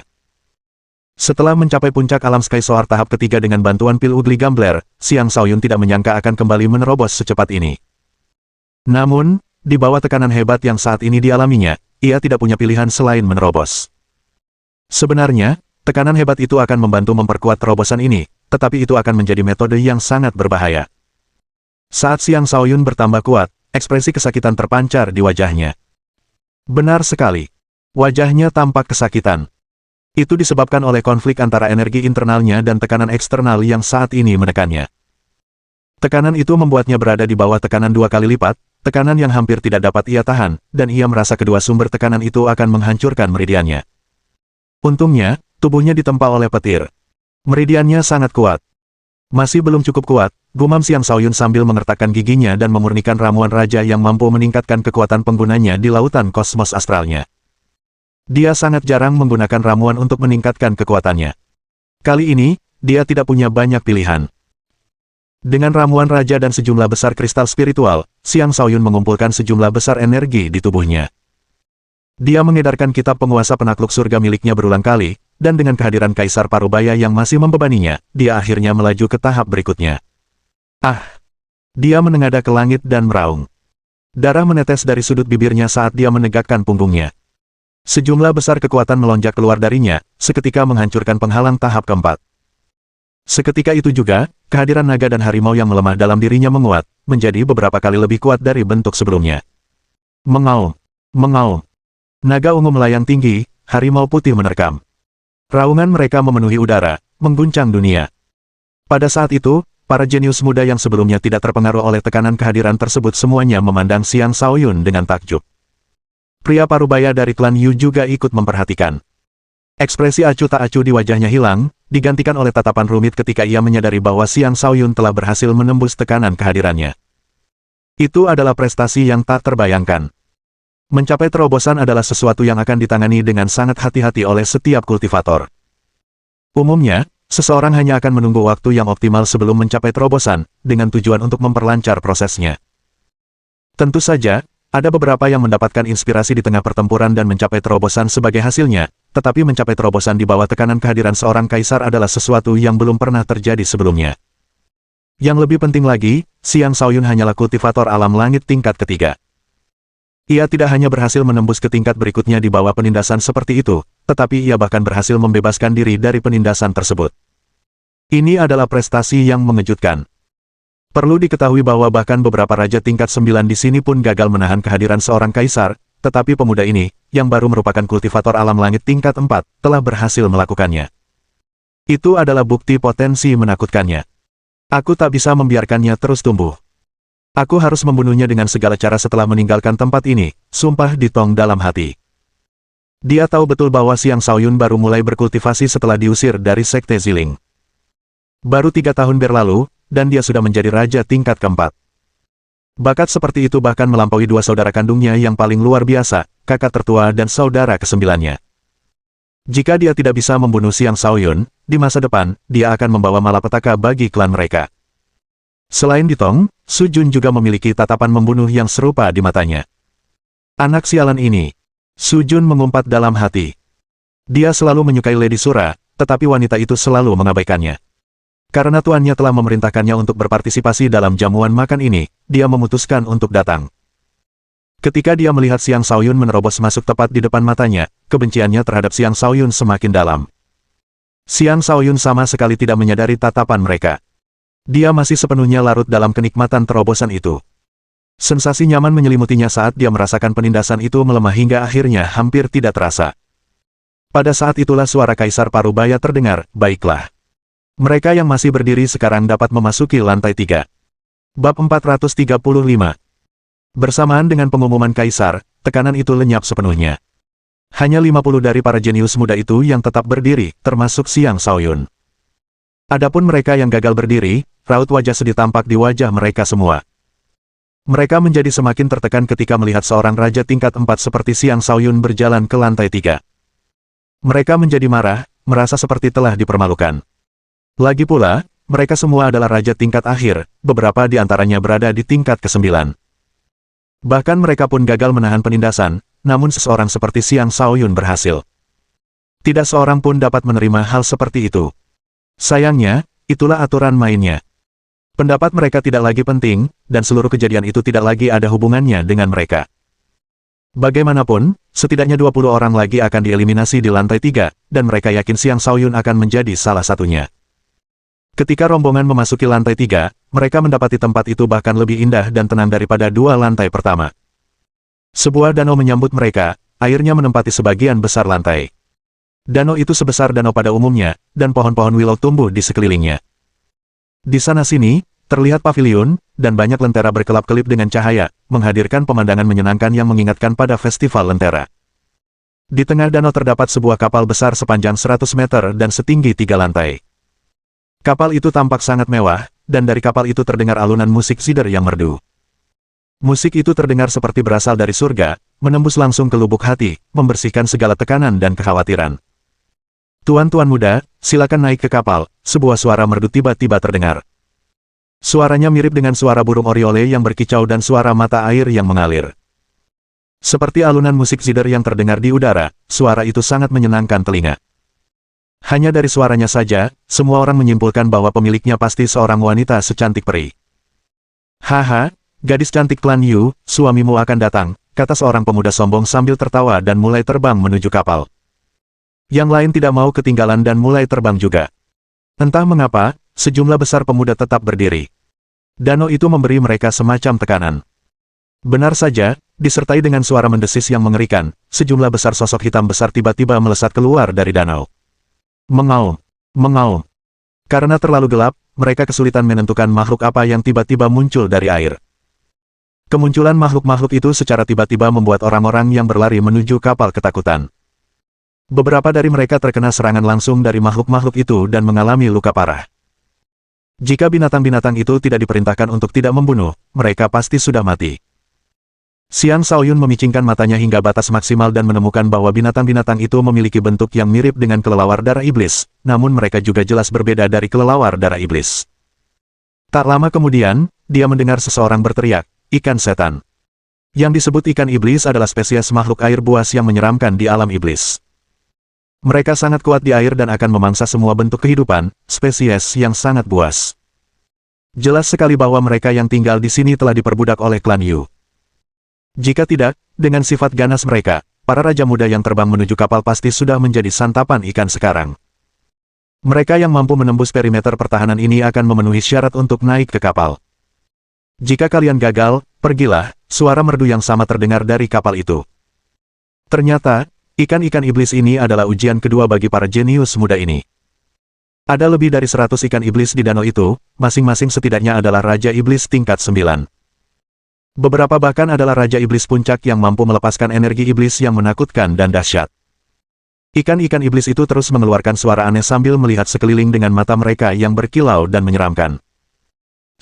[SPEAKER 1] Setelah mencapai puncak alam Sky Soar tahap ketiga dengan bantuan pil Ugly Gambler, Xiang Shaoyun tidak menyangka akan kembali menerobos secepat ini. Namun, di bawah tekanan hebat yang saat ini dialaminya, ia tidak punya pilihan selain menerobos. Sebenarnya, tekanan hebat itu akan membantu memperkuat terobosan ini, tetapi itu akan menjadi metode yang sangat berbahaya. Saat Xiang Shaoyun bertambah kuat, ekspresi kesakitan terpancar di wajahnya. Benar sekali. Wajahnya tampak kesakitan. Itu disebabkan oleh konflik antara energi internalnya dan tekanan eksternal yang saat ini menekannya. Tekanan itu membuatnya berada di bawah tekanan 2 kali lipat, tekanan yang hampir tidak dapat ia tahan, dan ia merasa kedua sumber tekanan itu akan menghancurkan meridiannya. Untungnya, tubuhnya ditempa oleh petir. Meridiannya sangat kuat. Masih belum cukup kuat, gumam Xiang Shaoyun sambil mengertakkan giginya dan memurnikan ramuan raja yang mampu meningkatkan kekuatan penggunanya di lautan kosmos astralnya. Dia sangat jarang menggunakan ramuan untuk meningkatkan kekuatannya. Kali ini, dia tidak punya banyak pilihan. Dengan ramuan raja dan sejumlah besar kristal spiritual, Xiang Shaoyun mengumpulkan sejumlah besar energi di tubuhnya. Dia mengedarkan kitab penguasa penakluk surga miliknya berulang kali, dan dengan kehadiran Kaisar Parubaya yang masih membebaninya, dia akhirnya melaju ke tahap berikutnya. Ah! Dia menengadah ke langit dan meraung. Darah menetes dari sudut bibirnya saat dia menegakkan punggungnya. Sejumlah besar kekuatan melonjak keluar darinya, seketika menghancurkan penghalang tahap keempat. Seketika itu juga, kehadiran naga dan harimau yang melemah dalam dirinya menguat, menjadi beberapa kali lebih kuat dari bentuk sebelumnya. Mengaum! Mengaum! Naga ungu melayang tinggi, harimau putih menerkam. Raungan mereka memenuhi udara, mengguncang dunia. Pada saat itu, para jenius muda yang sebelumnya tidak terpengaruh oleh tekanan kehadiran tersebut semuanya memandang Xiang Shaoyun dengan takjub. Pria parubaya dari klan Yu juga ikut memperhatikan. Ekspresi acuh tak acuh di wajahnya hilang, digantikan oleh tatapan rumit ketika ia menyadari bahwa Xiang Shaoyun telah berhasil menembus tekanan kehadirannya. Itu adalah prestasi yang tak terbayangkan. Mencapai terobosan adalah sesuatu yang akan ditangani dengan sangat hati-hati oleh setiap kultivator. Umumnya, seseorang hanya akan menunggu waktu yang optimal sebelum mencapai terobosan, dengan tujuan untuk memperlancar prosesnya. Tentu saja, ada beberapa yang mendapatkan inspirasi di tengah pertempuran dan mencapai terobosan sebagai hasilnya, tetapi mencapai terobosan di bawah tekanan kehadiran seorang kaisar adalah sesuatu yang belum pernah terjadi sebelumnya. Yang lebih penting lagi, Xiang Shaoyun hanyalah kultivator alam langit tingkat ketiga. Ia tidak hanya berhasil menembus ke tingkat berikutnya di bawah penindasan seperti itu, tetapi ia bahkan berhasil membebaskan diri dari penindasan tersebut. Ini adalah prestasi yang mengejutkan. Perlu diketahui bahwa bahkan beberapa raja tingkat 9 di sini pun gagal menahan kehadiran seorang kaisar, tetapi pemuda ini, yang baru merupakan kultivator alam langit tingkat 4, telah berhasil melakukannya. Itu adalah bukti potensi menakutkannya. Aku tak bisa membiarkannya terus tumbuh. Aku harus membunuhnya dengan segala cara setelah meninggalkan tempat ini, sumpah Ditong dalam hati. Dia tahu betul bahwa Xiang Shaoyun baru mulai berkultivasi setelah diusir dari Sekte Ziling. Baru 3 tahun berlalu, dan dia sudah menjadi raja tingkat keempat. Bakat seperti itu bahkan melampaui 2 saudara kandungnya yang paling luar biasa, kakak tertua dan saudara kesembilannya. Jika dia tidak bisa membunuh Xiang Shaoyun, di masa depan, dia akan membawa malapetaka bagi klan mereka. Selain Ditong, Su Jun juga memiliki tatapan membunuh yang serupa di matanya. Anak sialan ini, Su Jun mengumpat dalam hati. Dia selalu menyukai Lady Sura, tetapi wanita itu selalu mengabaikannya. Karena tuannya telah memerintahkannya untuk berpartisipasi dalam jamuan makan ini, dia memutuskan untuk datang. Ketika dia melihat Xiang Shaoyun menerobos masuk tepat di depan matanya, kebenciannya terhadap Xiang Shaoyun semakin dalam. Xiang Shaoyun sama sekali tidak menyadari tatapan mereka. Dia masih sepenuhnya larut dalam kenikmatan terobosan itu. Sensasi nyaman menyelimutinya saat dia merasakan penindasan itu melemah hingga akhirnya hampir tidak terasa. Pada saat itulah suara Kaisar Parubaya terdengar, "Baiklah. Mereka yang masih berdiri sekarang dapat memasuki lantai 3. Bab 435. Bersamaan dengan pengumuman Kaisar, tekanan itu lenyap sepenuhnya. Hanya 50 dari para jenius muda itu yang tetap berdiri, termasuk Xiang Shaoyun. Adapun mereka yang gagal berdiri, raut wajah sedih tampak di wajah mereka semua. Mereka menjadi semakin tertekan ketika melihat seorang raja tingkat 4 seperti Xiang Shaoyun berjalan ke lantai 3. Mereka menjadi marah, merasa seperti telah dipermalukan. Lagi pula, mereka semua adalah raja tingkat akhir, beberapa di antaranya berada di tingkat ke-9. Bahkan mereka pun gagal menahan penindasan, namun seseorang seperti Xiang Shaoyun berhasil. Tidak seorang pun dapat menerima hal seperti itu. Sayangnya, itulah aturan mainnya. Pendapat mereka tidak lagi penting, dan seluruh kejadian itu tidak lagi ada hubungannya dengan mereka. Bagaimanapun, setidaknya 20 orang lagi akan dieliminasi di lantai 3, dan mereka yakin Xiang Shaoyun akan menjadi salah satunya. Ketika rombongan memasuki lantai 3, mereka mendapati tempat itu bahkan lebih indah dan tenang daripada 2 lantai pertama. Sebuah danau menyambut mereka, airnya menempati sebagian besar lantai. Danau itu sebesar danau pada umumnya, dan pohon-pohon willow tumbuh di sekelilingnya. Di sana-sini, terlihat paviliun, dan banyak lentera berkelap-kelip dengan cahaya, menghadirkan pemandangan menyenangkan yang mengingatkan pada festival lentera. Di tengah danau terdapat sebuah kapal besar sepanjang 100 meter dan setinggi 3 lantai. Kapal itu tampak sangat mewah, dan dari kapal itu terdengar alunan musik zither yang merdu. Musik itu terdengar seperti berasal dari surga, menembus langsung ke lubuk hati, membersihkan segala tekanan dan kekhawatiran. "Tuan-tuan muda, silakan naik ke kapal," sebuah suara merdu tiba-tiba terdengar. Suaranya mirip dengan suara burung oriole yang berkicau dan suara mata air yang mengalir. Seperti alunan musik zither yang terdengar di udara, suara itu sangat menyenangkan telinga. Hanya dari suaranya saja, semua orang menyimpulkan bahwa pemiliknya pasti seorang wanita secantik peri. "Haha, gadis cantik klan Yu, suamimu akan datang," kata seorang pemuda sombong sambil tertawa dan mulai terbang menuju kapal. Yang lain tidak mau ketinggalan dan mulai terbang juga. Entah mengapa, sejumlah besar pemuda tetap berdiri. Danau itu memberi mereka semacam tekanan. Benar saja, disertai dengan suara mendesis yang mengerikan, sejumlah besar sosok hitam besar tiba-tiba melesat keluar dari danau. Mengaum, mengaum. Karena terlalu gelap, mereka kesulitan menentukan makhluk apa yang tiba-tiba muncul dari air. Kemunculan makhluk-makhluk itu secara tiba-tiba membuat orang-orang yang berlari menuju kapal ketakutan. Beberapa dari mereka terkena serangan langsung dari makhluk-makhluk itu dan mengalami luka parah. Jika binatang-binatang itu tidak diperintahkan untuk tidak membunuh, mereka pasti sudah mati. Xiang Shaoyun memicingkan matanya hingga batas maksimal dan menemukan bahwa binatang-binatang itu memiliki bentuk yang mirip dengan kelelawar darah iblis, namun mereka juga jelas berbeda dari kelelawar darah iblis. Tak lama kemudian, dia mendengar seseorang berteriak, "Ikan setan." Yang disebut ikan iblis adalah spesies makhluk air buas yang menyeramkan di alam iblis. Mereka sangat kuat di air dan akan memangsa semua bentuk kehidupan, spesies yang sangat buas. Jelas sekali bahwa mereka yang tinggal di sini telah diperbudak oleh klan Yu. Jika tidak, dengan sifat ganas mereka, para raja muda yang terbang menuju kapal pasti sudah menjadi santapan ikan sekarang. Mereka yang mampu menembus perimeter pertahanan ini akan memenuhi syarat untuk naik ke kapal. "Jika kalian gagal, pergilah," suara merdu yang sama terdengar dari kapal itu. Ternyata, ikan-ikan iblis ini adalah ujian kedua bagi para jenius muda ini. Ada lebih dari 100 ikan iblis di danau itu, masing-masing setidaknya adalah raja iblis tingkat 9. Beberapa bahkan adalah raja iblis puncak yang mampu melepaskan energi iblis yang menakutkan dan dahsyat. Ikan-ikan iblis itu terus mengeluarkan suara aneh sambil melihat sekeliling dengan mata mereka yang berkilau dan menyeramkan.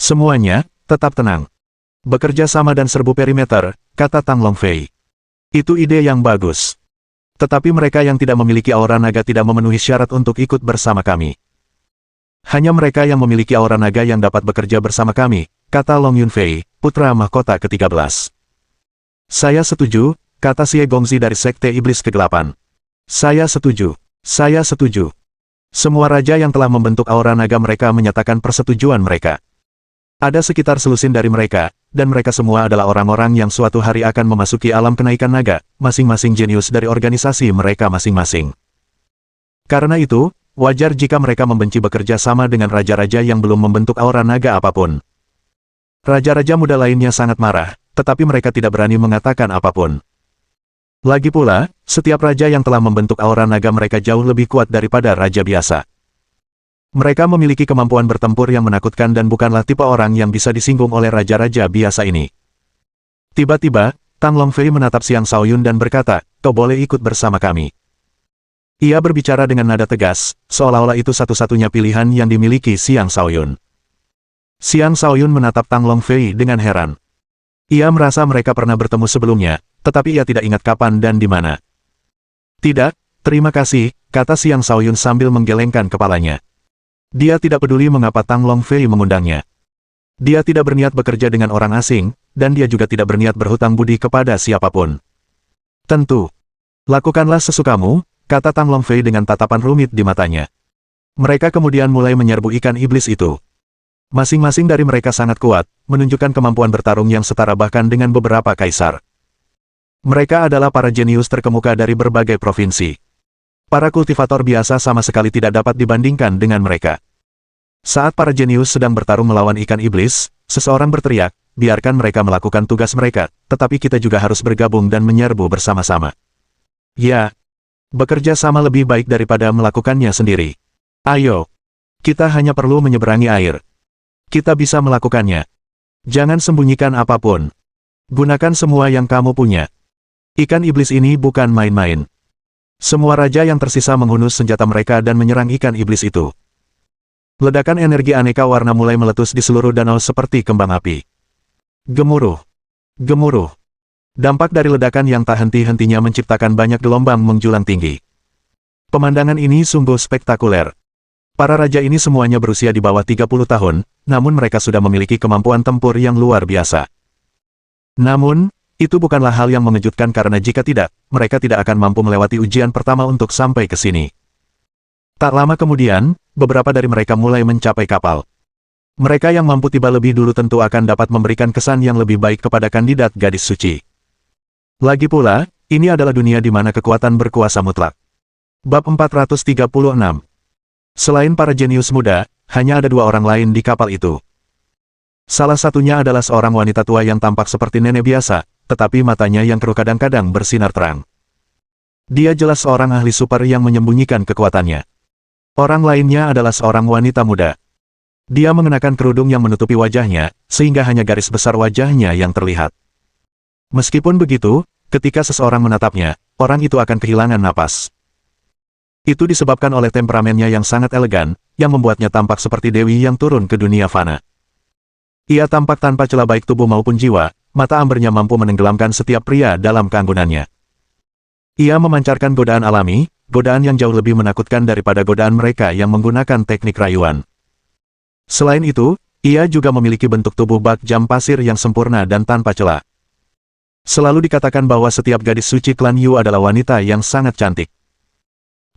[SPEAKER 1] "Semuanya, tetap tenang. Bekerja sama dan serbu perimeter," kata Tang Longfei. "Itu ide yang bagus. Tetapi mereka yang tidak memiliki aura naga tidak memenuhi syarat untuk ikut bersama kami. Hanya mereka yang memiliki aura naga yang dapat bekerja bersama kami," kata Long Yunfei, putra mahkota ke-13. "Saya setuju," kata Xie Gongzi dari Sekte Iblis Kegelapan. Saya setuju. Saya setuju. Semua raja yang telah membentuk aura naga mereka menyatakan persetujuan mereka. Ada sekitar selusin dari mereka, dan mereka semua adalah orang-orang yang suatu hari akan memasuki alam kenaikan naga, masing-masing jenius dari organisasi mereka masing-masing. Karena itu, wajar jika mereka membenci bekerja sama dengan raja-raja yang belum membentuk aura naga apapun. Raja-raja muda lainnya sangat marah, tetapi mereka tidak berani mengatakan apapun. Lagi pula, setiap raja yang telah membentuk aura naga mereka jauh lebih kuat daripada raja biasa. Mereka memiliki kemampuan bertempur yang menakutkan dan bukanlah tipe orang yang bisa disinggung oleh raja-raja biasa ini. Tiba-tiba, Tang Longfei menatap Xiang Shaoyun dan berkata, "Kau boleh ikut bersama kami." Ia berbicara dengan nada tegas, seolah-olah itu satu-satunya pilihan yang dimiliki Xiang Shaoyun. Xiang Shaoyun menatap Tang Longfei dengan heran. Ia merasa mereka pernah bertemu sebelumnya, tetapi ia tidak ingat kapan dan di mana. "Tidak, terima kasih," kata Xiang Shaoyun sambil menggelengkan kepalanya. Dia tidak peduli mengapa Tang Longfei mengundangnya. Dia tidak berniat bekerja dengan orang asing, dan dia juga tidak berniat berhutang budi kepada siapapun. "Tentu. Lakukanlah sesukamu," kata Tang Longfei dengan tatapan rumit di matanya. Mereka kemudian mulai menyerbu ikan iblis itu. Masing-masing dari mereka sangat kuat, menunjukkan kemampuan bertarung yang setara bahkan dengan beberapa kaisar. Mereka adalah para jenius terkemuka dari berbagai provinsi. Para kultivator biasa sama sekali tidak dapat dibandingkan dengan mereka. Saat para jenius sedang bertarung melawan ikan iblis, seseorang berteriak, "Biarkan mereka melakukan tugas mereka, tetapi kita juga harus bergabung dan menyerbu bersama-sama." Ya, bekerja sama lebih baik daripada melakukannya sendiri. Ayo, kita hanya perlu menyeberangi air. Kita bisa melakukannya. Jangan sembunyikan apapun. Gunakan semua yang kamu punya. Ikan iblis ini bukan main-main. Semua raja yang tersisa menghunus senjata mereka dan menyerang ikan iblis itu. Ledakan energi aneka warna mulai meletus di seluruh danau seperti kembang api. Gemuruh. Gemuruh. Dampak dari ledakan yang tak henti-hentinya menciptakan banyak gelombang menjulang tinggi. Pemandangan ini sungguh spektakuler. Para raja ini semuanya berusia di bawah 30 tahun, namun mereka sudah memiliki kemampuan tempur yang luar biasa. Namun, itu bukanlah hal yang mengejutkan karena jika tidak, mereka tidak akan mampu melewati ujian pertama untuk sampai ke sini. Tak lama kemudian, beberapa dari mereka mulai mencapai kapal. Mereka yang mampu tiba lebih dulu tentu akan dapat memberikan kesan yang lebih baik kepada kandidat gadis suci. Lagi pula, ini adalah dunia di mana kekuatan berkuasa mutlak. Bab 436. Selain para jenius muda, hanya ada dua orang lain di kapal itu. Salah satunya adalah seorang wanita tua yang tampak seperti nenek biasa, tetapi matanya yang keruh kadang-kadang bersinar terang. Dia jelas seorang ahli super yang menyembunyikan kekuatannya. Orang lainnya adalah seorang wanita muda. Dia mengenakan kerudung yang menutupi wajahnya, sehingga hanya garis besar wajahnya yang terlihat. Meskipun begitu, ketika seseorang menatapnya, orang itu akan kehilangan napas. Itu disebabkan oleh temperamennya yang sangat elegan, yang membuatnya tampak seperti dewi yang turun ke dunia fana. Ia tampak tanpa celah baik tubuh maupun jiwa, mata ambernya mampu menenggelamkan setiap pria dalam keanggunannya. Ia memancarkan godaan alami, godaan yang jauh lebih menakutkan daripada godaan mereka yang menggunakan teknik rayuan. Selain itu, ia juga memiliki bentuk tubuh bak jam pasir yang sempurna dan tanpa celah. Selalu dikatakan bahwa setiap gadis suci klan Yu adalah wanita yang sangat cantik.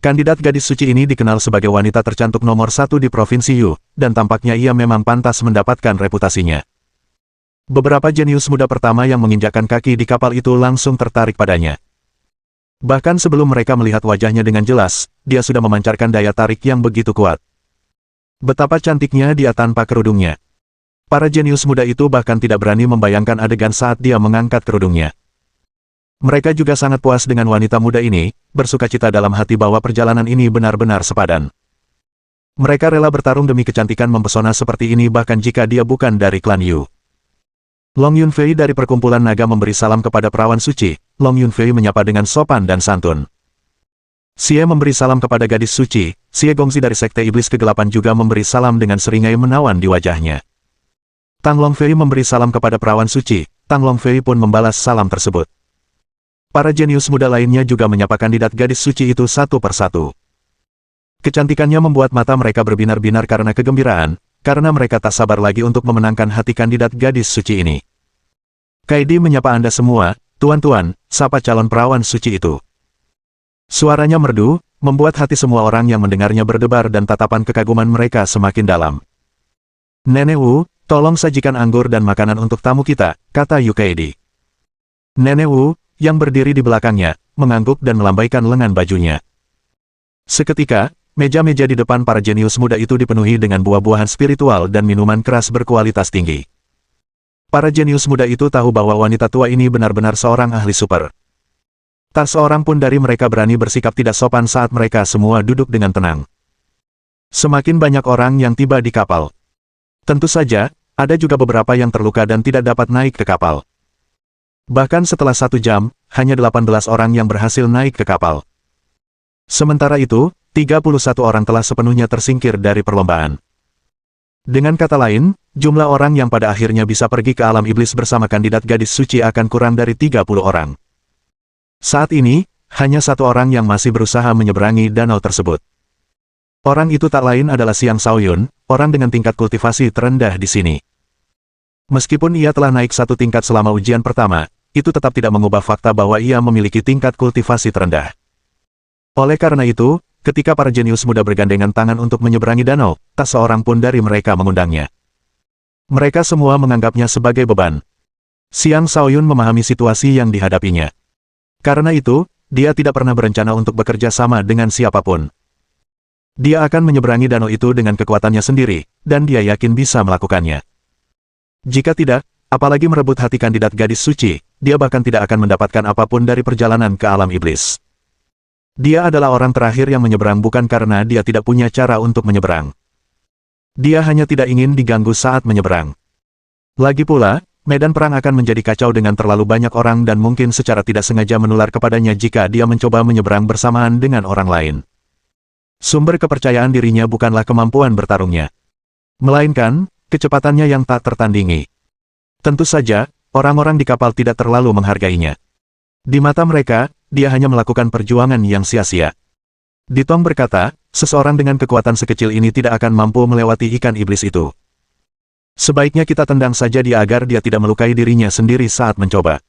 [SPEAKER 1] Kandidat gadis suci ini dikenal sebagai wanita tercantik nomor 1 di Provinsi Yu, dan tampaknya ia memang pantas mendapatkan reputasinya. Beberapa jenius muda pertama yang menginjakkan kaki di kapal itu langsung tertarik padanya. Bahkan sebelum mereka melihat wajahnya dengan jelas, dia sudah memancarkan daya tarik yang begitu kuat. Betapa cantiknya dia tanpa kerudungnya. Para jenius muda itu bahkan tidak berani membayangkan adegan saat dia mengangkat kerudungnya. Mereka juga sangat puas dengan wanita muda ini, bersukacita dalam hati bahwa perjalanan ini benar-benar sepadan. Mereka rela bertarung demi kecantikan mempesona seperti ini bahkan jika dia bukan dari klan Yu. Long Yunfei dari perkumpulan naga memberi salam kepada perawan suci. Long Yunfei menyapa dengan sopan dan santun. Xie memberi salam kepada gadis suci. Xie Gongzi dari Sekte Iblis Kegelapan juga memberi salam dengan seringai menawan di wajahnya. Tang Longfei memberi salam kepada perawan suci. Tang Longfei pun membalas salam tersebut. Para jenius muda lainnya juga menyapa kandidat gadis suci itu satu persatu. Kecantikannya membuat mata mereka berbinar-binar karena kegembiraan, karena mereka tak sabar lagi untuk memenangkan hati kandidat gadis suci ini. Kaidi menyapa Anda semua, "Tuan-tuan," sapa calon perawan suci itu. Suaranya merdu, membuat hati semua orang yang mendengarnya berdebar dan tatapan kekaguman mereka semakin dalam. "Nenek Wu, tolong sajikan anggur dan makanan untuk tamu kita," kata Yukaidi. Nenek Wu, yang berdiri di belakangnya, mengangguk dan melambaikan lengan bajunya. Seketika, meja-meja di depan para jenius muda itu dipenuhi dengan buah-buahan spiritual dan minuman keras berkualitas tinggi. Para jenius muda itu tahu bahwa wanita tua ini benar-benar seorang ahli super. Tak seorang pun dari mereka berani bersikap tidak sopan saat mereka semua duduk dengan tenang. Semakin banyak orang yang tiba di kapal. Tentu saja, ada juga beberapa yang terluka dan tidak dapat naik ke kapal. Bahkan setelah 1 jam, hanya 18 orang yang berhasil naik ke kapal. Sementara itu, 31 orang telah sepenuhnya tersingkir dari perlombaan. Dengan kata lain, jumlah orang yang pada akhirnya bisa pergi ke alam iblis bersama kandidat gadis suci akan kurang dari 30 orang. Saat ini, hanya 1 orang yang masih berusaha menyeberangi danau tersebut. Orang itu tak lain adalah Xiang Shaoyun, orang dengan tingkat kultivasi terendah di sini. Meskipun ia telah naik 1 tingkat selama ujian pertama, itu tetap tidak mengubah fakta bahwa ia memiliki tingkat kultivasi terendah. Oleh karena itu, ketika para jenius muda bergandengan tangan untuk menyeberangi danau, tak seorang pun dari mereka mengundangnya. Mereka semua menganggapnya sebagai beban. Xiang Shaoyun memahami situasi yang dihadapinya. Karena itu, dia tidak pernah berencana untuk bekerja sama dengan siapapun. Dia akan menyeberangi danau itu dengan kekuatannya sendiri, dan dia yakin bisa melakukannya. Jika tidak, apalagi merebut hati kandidat gadis suci, dia bahkan tidak akan mendapatkan apapun dari perjalanan ke alam iblis. Dia adalah orang terakhir yang menyeberang bukan karena dia tidak punya cara untuk menyeberang. Dia hanya tidak ingin diganggu saat menyeberang. Lagi pula, medan perang akan menjadi kacau dengan terlalu banyak orang dan mungkin secara tidak sengaja menular kepadanya jika dia mencoba menyeberang bersamaan dengan orang lain. Sumber kepercayaan dirinya bukanlah kemampuan bertarungnya, melainkan kecepatannya yang tak tertandingi. Tentu saja, orang-orang di kapal tidak terlalu menghargainya. Di mata mereka, dia hanya melakukan perjuangan yang sia-sia. Ditong berkata, seseorang dengan kekuatan sekecil ini tidak akan mampu melewati ikan iblis itu. Sebaiknya kita tendang saja dia agar dia tidak melukai dirinya sendiri saat mencoba.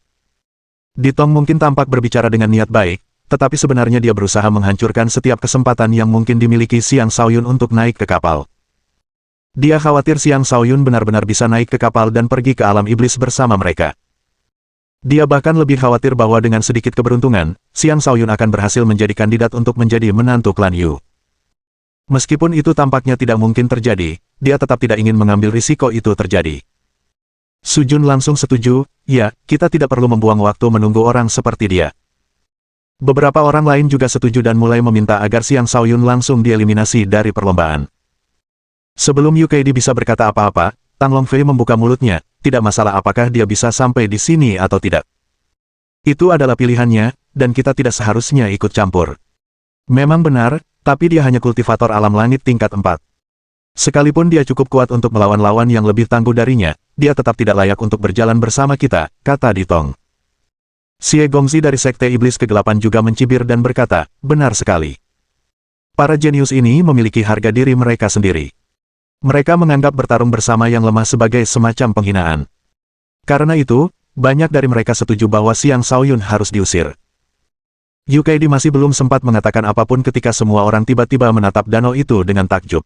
[SPEAKER 1] Ditong mungkin tampak berbicara dengan niat baik, tetapi sebenarnya dia berusaha menghancurkan setiap kesempatan yang mungkin dimiliki Xiang Shaoyun untuk naik ke kapal. Dia khawatir Xiang Shaoyun benar-benar bisa naik ke kapal dan pergi ke alam iblis bersama mereka. Dia bahkan lebih khawatir bahwa dengan sedikit keberuntungan, Xiang Shaoyun akan berhasil menjadi kandidat untuk menjadi menantu klan Yu. Meskipun itu tampaknya tidak mungkin terjadi, dia tetap tidak ingin mengambil risiko itu terjadi. Su Jun langsung setuju, ya, kita tidak perlu membuang waktu menunggu orang seperti dia. Beberapa orang lain juga setuju dan mulai meminta agar Xiang Shaoyun langsung dieliminasi dari perlombaan. Sebelum Yukaidi bisa berkata apa-apa, Tang Longfei membuka mulutnya, tidak masalah apakah dia bisa sampai di sini atau tidak. Itu adalah pilihannya, dan kita tidak seharusnya ikut campur. Memang benar, tapi dia hanya kultivator alam langit tingkat 4. Sekalipun dia cukup kuat untuk melawan lawan yang lebih tangguh darinya, dia tetap tidak layak untuk berjalan bersama kita, kata Ditong. Xie Gongzi dari Sekte Iblis Kegelapan juga mencibir dan berkata, benar sekali. Para jenius ini memiliki harga diri mereka sendiri. Mereka menganggap bertarung bersama yang lemah sebagai semacam penghinaan. Karena itu, banyak dari mereka setuju bahwa Xiang Shaoyun harus diusir. Yukaidi masih belum sempat mengatakan apapun ketika semua orang tiba-tiba menatap danau itu dengan takjub.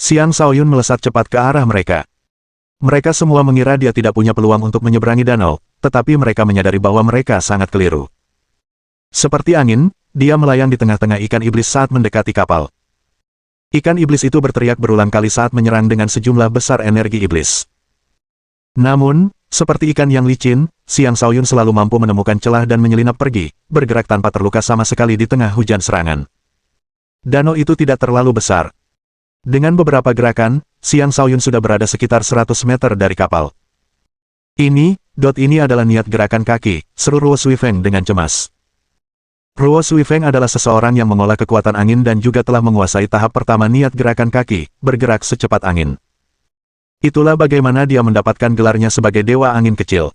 [SPEAKER 1] Xiang Shaoyun melesat cepat ke arah mereka. Mereka semua mengira dia tidak punya peluang untuk menyeberangi danau, tetapi mereka menyadari bahwa mereka sangat keliru. Seperti angin, dia melayang di tengah-tengah ikan iblis saat mendekati kapal. Ikan iblis itu berteriak berulang kali saat menyerang dengan sejumlah besar energi iblis. Namun, seperti ikan yang licin, Xiang Shaoyun selalu mampu menemukan celah dan menyelinap pergi, bergerak tanpa terluka sama sekali di tengah hujan serangan. Danau itu tidak terlalu besar. Dengan beberapa gerakan, Xiang Shaoyun sudah berada sekitar 100 meter dari kapal. Ini adalah niat gerakan kaki, seru Ruo Suifeng dengan cemas. Ruo Suifeng adalah seseorang yang mengolah kekuatan angin dan juga telah menguasai tahap pertama niat gerakan kaki, bergerak secepat angin. Itulah bagaimana dia mendapatkan gelarnya sebagai Dewa Angin Kecil.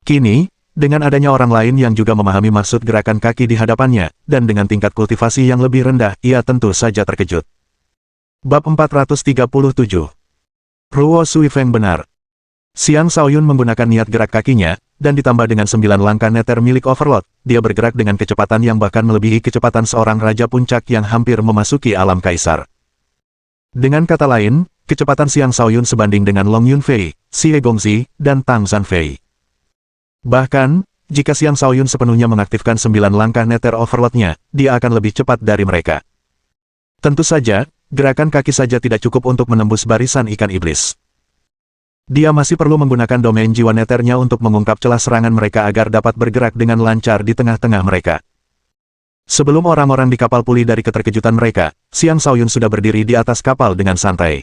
[SPEAKER 1] Kini, dengan adanya orang lain yang juga memahami maksud gerakan kaki di hadapannya, dan dengan tingkat kultivasi yang lebih rendah, ia tentu saja terkejut. Bab 437. Ruo Suifeng benar. Xiang Shaoyun menggunakan niat gerak kakinya, dan ditambah dengan 9 langkah neter milik Overlord, dia bergerak dengan kecepatan yang bahkan melebihi kecepatan seorang Raja Puncak yang hampir memasuki alam kaisar. Dengan kata lain, kecepatan Xiang Shaoyun sebanding dengan Long Yunfei, Xie Gongzi, dan Tang Zanfei. Bahkan, jika Xiang Shaoyun sepenuhnya mengaktifkan 9 langkah neter Overlord-nya, dia akan lebih cepat dari mereka. Tentu saja, gerakan kaki saja tidak cukup untuk menembus barisan ikan iblis. Dia masih perlu menggunakan domain jiwa neternya untuk mengungkap celah serangan mereka agar dapat bergerak dengan lancar di tengah-tengah mereka. Sebelum orang-orang di kapal pulih dari keterkejutan mereka, Xiang Shaoyun sudah berdiri di atas kapal dengan santai.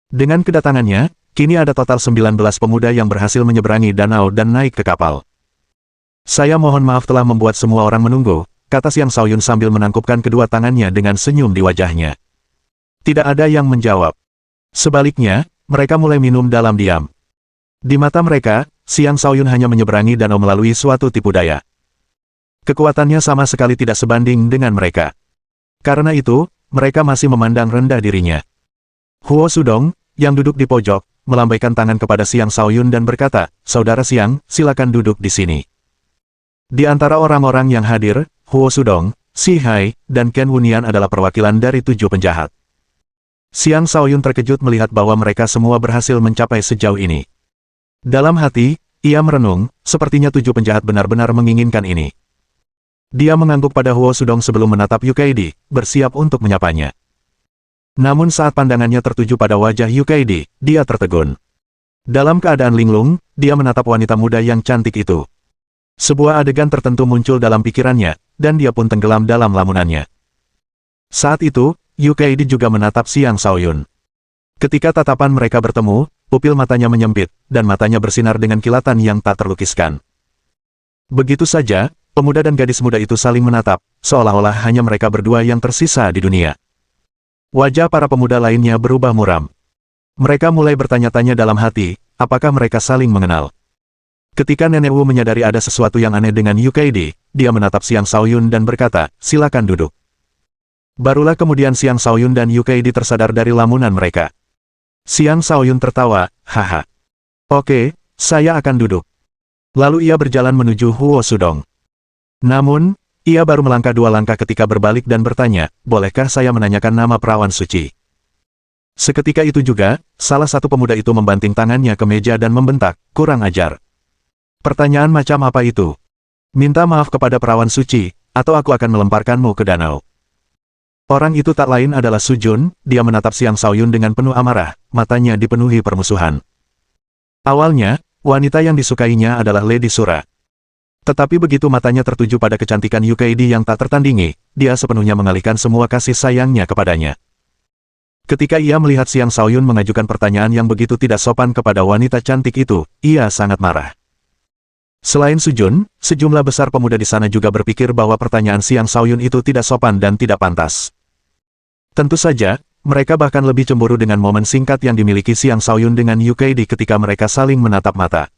[SPEAKER 1] Dengan kedatangannya, kini ada total 19 pemuda yang berhasil menyeberangi danau dan naik ke kapal. Saya mohon maaf telah membuat semua orang menunggu, kata Xiang Shaoyun sambil menangkupkan kedua tangannya dengan senyum di wajahnya. Tidak ada yang menjawab. Sebaliknya, mereka mulai minum dalam diam. Di mata mereka, Xiang Shaoyun hanya menyeberangi danau melalui suatu tipu daya. Kekuatannya sama sekali tidak sebanding dengan mereka. Karena itu, mereka masih memandang rendah dirinya. Huo Sudong, yang duduk di pojok, melambaikan tangan kepada Xiang Shaoyun dan berkata, "Saudara Xiang, silakan duduk di sini." Di antara orang-orang yang hadir, Huo Sudong, Xi Hai, dan Ken Wunian adalah perwakilan dari 7 penjahat. Xiang Shaoyun terkejut melihat bahwa mereka semua berhasil mencapai sejauh ini. Dalam hati, ia merenung, sepertinya 7 penjahat benar-benar menginginkan ini. Dia mengangguk pada Huo Sudong sebelum menatap Yukaidi, bersiap untuk menyapanya. Namun saat pandangannya tertuju pada wajah Yukaidi, dia tertegun. Dalam keadaan linglung, dia menatap wanita muda yang cantik itu. Sebuah adegan tertentu muncul dalam pikirannya, dan dia pun tenggelam dalam lamunannya. Saat itu, Yukaidi juga menatap Xiang Shaoyun. Ketika tatapan mereka bertemu, pupil matanya menyempit, dan matanya bersinar dengan kilatan yang tak terlukiskan. Begitu saja, pemuda dan gadis muda itu saling menatap, seolah-olah hanya mereka berdua yang tersisa di dunia. Wajah para pemuda lainnya berubah muram. Mereka mulai bertanya-tanya dalam hati, apakah mereka saling mengenal. Ketika Nenek Wu menyadari ada sesuatu yang aneh dengan Yukaidi, dia menatap Xiang Shaoyun dan berkata, "Silakan duduk." Barulah kemudian Xiang Shaoyun dan Yukaidi tersadar dari lamunan mereka. Xiang Shaoyun tertawa, "Haha. Oke, saya akan duduk." Lalu ia berjalan menuju Huo Sudong. Namun, ia baru melangkah 2 langkah ketika berbalik dan bertanya, "Bolehkah saya menanyakan nama perawan suci?" Seketika itu juga, salah satu pemuda itu membanting tangannya ke meja dan membentak, "Kurang ajar. Pertanyaan macam apa itu? Minta maaf kepada perawan suci, atau aku akan melemparkanmu ke danau." Orang itu tak lain adalah Su Jun, dia menatap Xiang Shaoyun dengan penuh amarah, matanya dipenuhi permusuhan. Awalnya, wanita yang disukainya adalah Lady Sura. Tetapi begitu matanya tertuju pada kecantikan Yukaidi yang tak tertandingi, dia sepenuhnya mengalihkan semua kasih sayangnya kepadanya. Ketika ia melihat Xiang Shaoyun mengajukan pertanyaan yang begitu tidak sopan kepada wanita cantik itu, ia sangat marah. Selain Su Jun, sejumlah besar pemuda di sana juga berpikir bahwa pertanyaan Xiang Shaoyun itu tidak sopan dan tidak pantas. Tentu saja, mereka bahkan lebih cemburu dengan momen singkat yang dimiliki Xiang Shaoyun dengan Yukaidi ketika mereka saling menatap mata.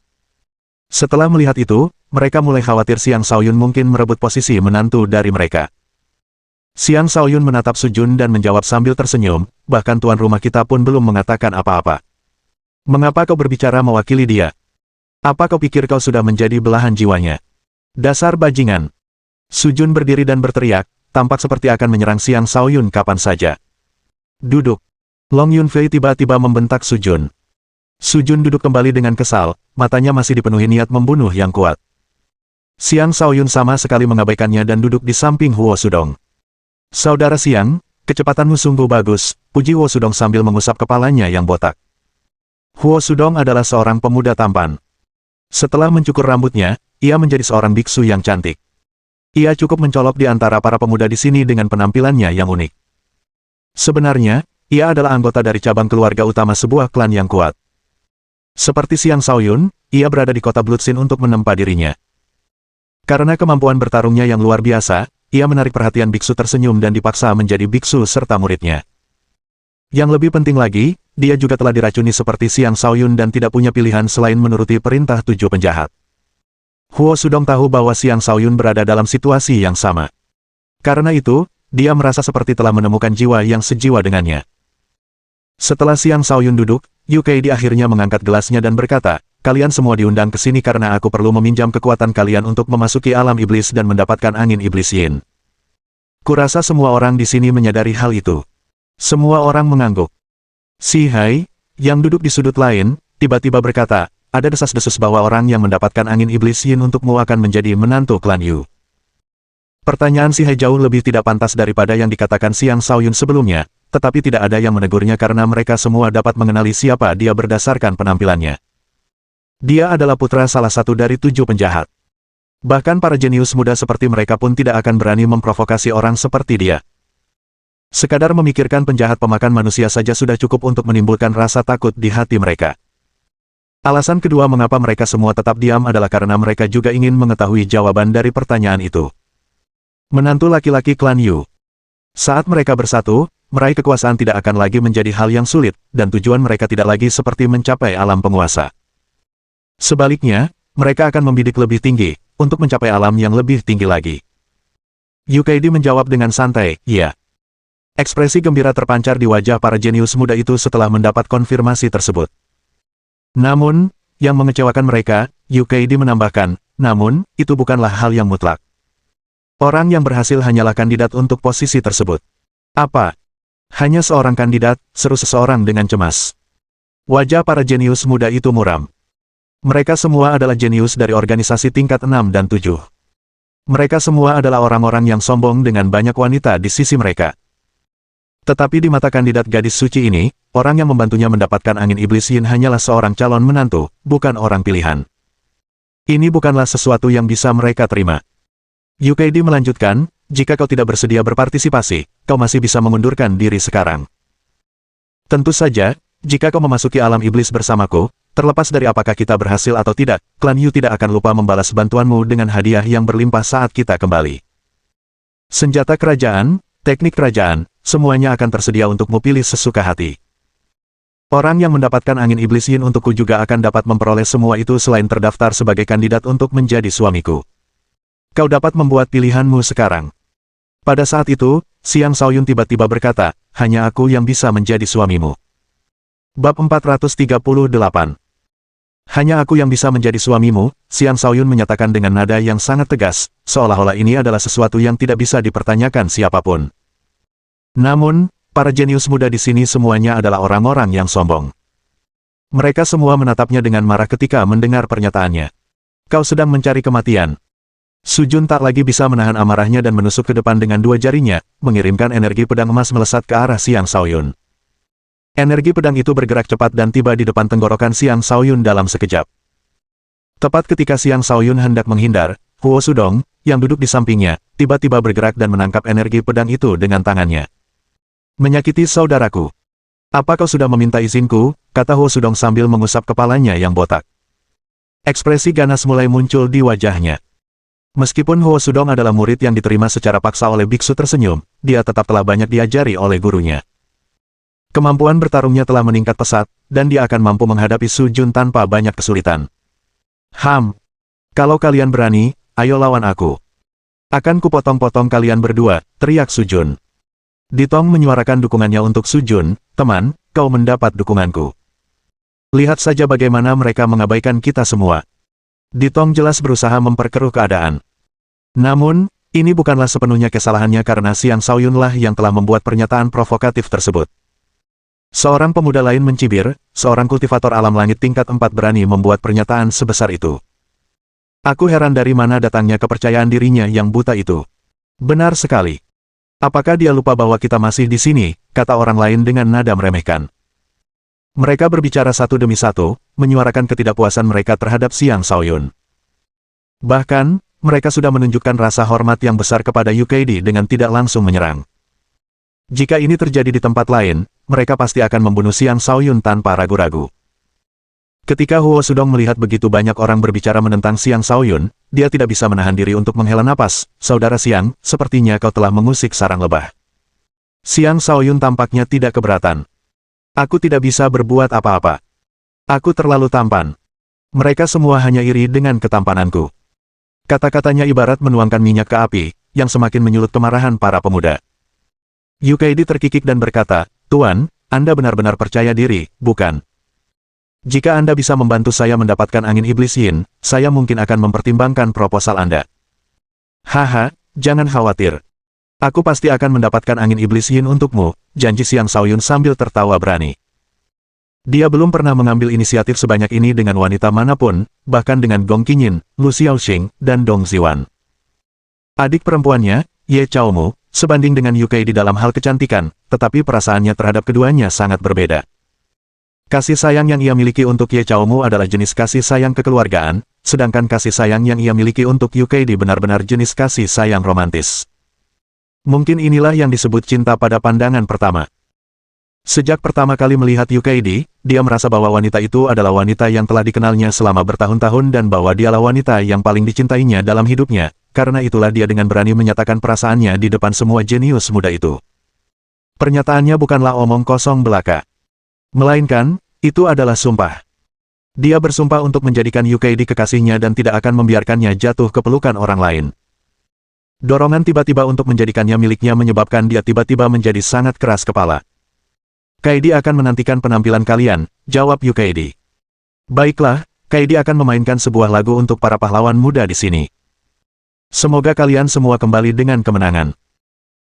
[SPEAKER 1] Setelah melihat itu, mereka mulai khawatir Xiang Shaoyun mungkin merebut posisi menantu dari mereka. Xiang Shaoyun menatap Su Jun dan menjawab sambil tersenyum, "Bahkan tuan rumah kita pun belum mengatakan apa-apa. Mengapa kau berbicara mewakili dia? Apa kau pikir kau sudah menjadi belahan jiwanya? Dasar bajingan!" Su Jun berdiri dan berteriak, tampak seperti akan menyerang Xiang Shaoyun kapan saja. "Duduk!" Long Yunfei tiba-tiba membentak Su Jun. Su Jun duduk kembali dengan kesal, matanya masih dipenuhi niat membunuh yang kuat. Xiang Shaoyun sama sekali mengabaikannya dan duduk di samping Huo Sudong. "Saudara Xiang, kecepatanmu sungguh bagus," puji Huo Sudong sambil mengusap kepalanya yang botak. Huo Sudong adalah seorang pemuda tampan. Setelah mencukur rambutnya, ia menjadi seorang biksu yang cantik. Ia cukup mencolok di antara para pemuda di sini dengan penampilannya yang unik. Sebenarnya, ia adalah anggota dari cabang keluarga utama sebuah klan yang kuat. Seperti Xiang Shaoyun, ia berada di kota Bloodsin untuk menempa dirinya. Karena kemampuan bertarungnya yang luar biasa, ia menarik perhatian biksu tersenyum dan dipaksa menjadi biksu serta muridnya. Yang lebih penting lagi, dia juga telah diracuni seperti Xiang Shaoyun dan tidak punya pilihan selain menuruti perintah 7 penjahat. Huo Sudong tahu bahwa Xiang Shaoyun berada dalam situasi yang sama. Karena itu, dia merasa seperti telah menemukan jiwa yang sejiwa dengannya. Setelah Xiang Shaoyun duduk, Yukaidi akhirnya mengangkat gelasnya dan berkata, kalian semua diundang ke sini karena aku perlu meminjam kekuatan kalian untuk memasuki alam iblis dan mendapatkan angin iblis Yin. Kurasa semua orang di sini menyadari hal itu. Semua orang mengangguk. Si Hai, yang duduk di sudut lain, tiba-tiba berkata, ada desas-desus bahwa orang yang mendapatkan angin iblis Yin untukmu akan menjadi menantu klan Yu. Pertanyaan si Hai jauh lebih tidak pantas daripada yang dikatakan Xiang Shaoyun sebelumnya, tetapi tidak ada yang menegurnya karena mereka semua dapat mengenali siapa dia berdasarkan penampilannya. Dia adalah putra salah satu dari 7 penjahat. Bahkan para jenius muda seperti mereka pun tidak akan berani memprovokasi orang seperti dia. Sekadar memikirkan penjahat pemakan manusia saja sudah cukup untuk menimbulkan rasa takut di hati mereka. Alasan kedua mengapa mereka semua tetap diam adalah karena mereka juga ingin mengetahui jawaban dari pertanyaan itu. Menantu laki-laki klan Yu. Saat mereka bersatu, meraih kekuasaan tidak akan lagi menjadi hal yang sulit, dan tujuan mereka tidak lagi seperti mencapai alam penguasa. Sebaliknya, mereka akan membidik lebih tinggi, untuk mencapai alam yang lebih tinggi lagi. Yu Kaidi menjawab dengan santai, iya. Ekspresi gembira terpancar di wajah para jenius muda itu setelah mendapat konfirmasi tersebut. Namun, yang mengecewakan mereka, Yu Kaidi menambahkan, namun, itu bukanlah hal yang mutlak. Orang yang berhasil hanyalah kandidat untuk posisi tersebut. Apa? Hanya seorang kandidat, seru seseorang dengan cemas. Wajah para jenius muda itu muram. Mereka semua adalah jenius dari organisasi tingkat 6 dan 7. Mereka semua adalah orang-orang yang sombong dengan banyak wanita di sisi mereka. Tetapi di mata kandidat gadis suci ini, orang yang membantunya mendapatkan angin iblis Yin hanyalah seorang calon menantu, bukan orang pilihan. Ini bukanlah sesuatu yang bisa mereka terima. Yu Kaidi melanjutkan, jika kau tidak bersedia berpartisipasi, kau masih bisa mengundurkan diri sekarang. Tentu saja, jika kau memasuki alam iblis bersamaku, terlepas dari apakah kita berhasil atau tidak, klan Yu tidak akan lupa membalas bantuanmu dengan hadiah yang berlimpah saat kita kembali. Senjata kerajaan, teknik kerajaan, semuanya akan tersedia untukmu pilih sesuka hati. Orang yang mendapatkan angin iblis Yin untukku juga akan dapat memperoleh semua itu selain terdaftar sebagai kandidat untuk menjadi suamiku. Kau dapat membuat pilihanmu sekarang. Pada saat itu, Xiang Shaoyun tiba-tiba berkata, hanya aku yang bisa menjadi suamimu. Bab 438. Hanya aku yang bisa menjadi suamimu, Xiang Shaoyun menyatakan dengan nada yang sangat tegas, seolah-olah ini adalah sesuatu yang tidak bisa dipertanyakan siapapun. Namun, para jenius muda di sini semuanya adalah orang-orang yang sombong. Mereka semua menatapnya dengan marah ketika mendengar pernyataannya. Kau sedang mencari kematian. Su Jun tak lagi bisa menahan amarahnya dan menusuk ke depan dengan 2 jarinya, mengirimkan energi pedang emas melesat ke arah Xiang Shaoyun. Energi pedang itu bergerak cepat dan tiba di depan tenggorokan Xiang Shaoyun dalam sekejap. Tepat ketika Xiang Shaoyun hendak menghindar, Huo Sudong, yang duduk di sampingnya, tiba-tiba bergerak dan menangkap energi pedang itu dengan tangannya. Menyakiti saudaraku. Apa kau sudah meminta izinku? Kata Huo Sudong sambil mengusap kepalanya yang botak. Ekspresi ganas mulai muncul di wajahnya. Meskipun Huo Sudong adalah murid yang diterima secara paksa oleh biksu tersenyum, dia tetap telah banyak diajari oleh gurunya. Kemampuan bertarungnya telah meningkat pesat, dan dia akan mampu menghadapi Su Jun tanpa banyak kesulitan. Kalau kalian berani, ayo lawan aku. Akan kupotong-potong kalian berdua, teriak Su Jun. Ditong menyuarakan dukungannya untuk Su Jun, teman, kau mendapat dukunganku. Lihat saja bagaimana mereka mengabaikan kita semua. Ditong jelas berusaha memperkeruh keadaan. Namun, ini bukanlah sepenuhnya kesalahannya karena Xiang Shaoyun lah yang telah membuat pernyataan provokatif tersebut. Seorang pemuda lain mencibir, seorang kultivator alam langit tingkat 4 berani membuat pernyataan sebesar itu. Aku heran dari mana datangnya kepercayaan dirinya yang buta itu. Benar sekali. Apakah dia lupa bahwa kita masih di sini, kata orang lain dengan nada meremehkan. Mereka berbicara satu demi satu, menyuarakan ketidakpuasan mereka terhadap Xiang Shaoyun. Bahkan, mereka sudah menunjukkan rasa hormat yang besar kepada Yu Kaidi dengan tidak langsung menyerang. Jika ini terjadi di tempat lain, mereka pasti akan membunuh Xiang Shaoyun tanpa ragu-ragu. Ketika Huo Sudong melihat begitu banyak orang berbicara menentang Xiang Shaoyun, dia tidak bisa menahan diri untuk menghela napas. Saudara Xiang, sepertinya kau telah mengusik sarang lebah. Xiang Shaoyun tampaknya tidak keberatan. Aku tidak bisa berbuat apa-apa. Aku terlalu tampan. Mereka semua hanya iri dengan ketampananku. Kata-katanya ibarat menuangkan minyak ke api, yang semakin menyulut kemarahan para pemuda. Yu Kaidi terkikik dan berkata, Tuan, Anda benar-benar percaya diri, bukan? Jika Anda bisa membantu saya mendapatkan angin iblis Yin, saya mungkin akan mempertimbangkan proposal Anda. Haha, jangan khawatir. Aku pasti akan mendapatkan angin iblis Yin untukmu, janji Xiang Shaoyun sambil tertawa berani. Dia belum pernah mengambil inisiatif sebanyak ini dengan wanita manapun, bahkan dengan Gong Qinyin, Lu Xiaoxing, dan Dong Ziwan. Adik perempuannya, Ye Chaomu, sebanding dengan Yu Kei di dalam hal kecantikan, tetapi perasaannya terhadap keduanya sangat berbeda. Kasih sayang yang ia miliki untuk Ye Chaomu adalah jenis kasih sayang kekeluargaan, sedangkan kasih sayang yang ia miliki untuk Yu Kei benar-benar jenis kasih sayang romantis. Mungkin inilah yang disebut cinta pada pandangan pertama. Sejak pertama kali melihat Yu Kei, dia merasa bahwa wanita itu adalah wanita yang telah dikenalnya selama bertahun-tahun dan bahwa dialah wanita yang paling dicintainya dalam hidupnya, karena itulah dia dengan berani menyatakan perasaannya di depan semua jenius muda itu. Pernyataannya bukanlah omong kosong belaka. Melainkan, itu adalah sumpah. Dia bersumpah untuk menjadikan Yu Kei kekasihnya dan tidak akan membiarkannya jatuh ke pelukan orang lain. Dorongan tiba-tiba untuk menjadikannya miliknya menyebabkan dia tiba-tiba menjadi sangat keras kepala. Kaidi akan menantikan penampilan kalian, jawab Yu Kei. Baiklah, Kaidi akan memainkan sebuah lagu untuk para pahlawan muda di sini. Semoga kalian semua kembali dengan kemenangan.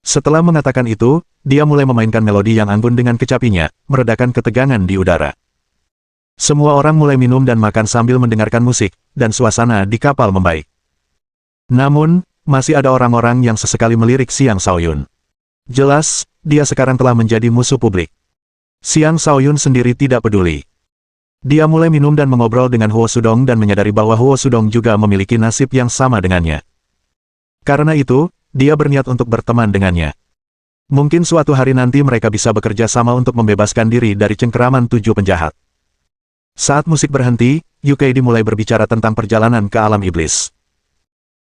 [SPEAKER 1] Setelah mengatakan itu, dia mulai memainkan melodi yang anggun dengan kecapinya, meredakan ketegangan di udara. Semua orang mulai minum dan makan sambil mendengarkan musik, dan suasana di kapal membaik. Namun, masih ada orang-orang yang sesekali melirik Xiang Shaoyun. Jelas, dia sekarang telah menjadi musuh publik. Xiang Shaoyun sendiri tidak peduli. Dia mulai minum dan mengobrol dengan Huo Sudong dan menyadari bahwa Huo Sudong juga memiliki nasib yang sama dengannya. Karena itu, dia berniat untuk berteman dengannya. Mungkin suatu hari nanti mereka bisa bekerja sama untuk membebaskan diri dari cengkeraman 7 penjahat. Saat musik berhenti, Yu Kei mulai berbicara tentang perjalanan ke alam iblis.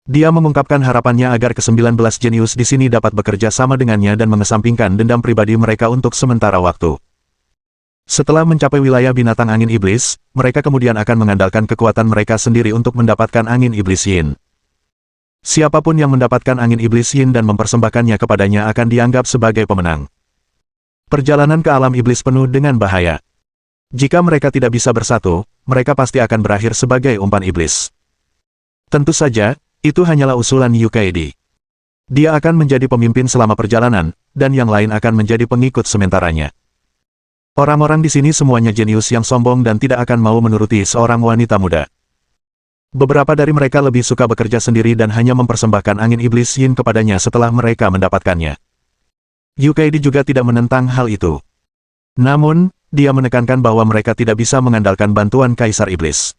[SPEAKER 1] Dia mengungkapkan harapannya agar ke-19 jenius di sini dapat bekerja sama dengannya dan mengesampingkan dendam pribadi mereka untuk sementara waktu. Setelah mencapai wilayah binatang angin iblis, mereka kemudian akan mengandalkan kekuatan mereka sendiri untuk mendapatkan angin iblis Yin. Siapapun yang mendapatkan angin iblis Yin dan mempersembahkannya kepadanya akan dianggap sebagai pemenang. Perjalanan ke alam iblis penuh dengan bahaya. Jika mereka tidak bisa bersatu, mereka pasti akan berakhir sebagai umpan iblis. Tentu saja, itu hanyalah usulan Yu Kei. Dia akan menjadi pemimpin selama perjalanan, dan yang lain akan menjadi pengikut sementaranya. Orang-orang di sini semuanya jenius yang sombong dan tidak akan mau menuruti seorang wanita muda. Beberapa dari mereka lebih suka bekerja sendiri dan hanya mempersembahkan angin iblis Yin kepadanya setelah mereka mendapatkannya. Yu Kei juga tidak menentang hal itu. Namun, dia menekankan bahwa mereka tidak bisa mengandalkan bantuan Kaisar Iblis.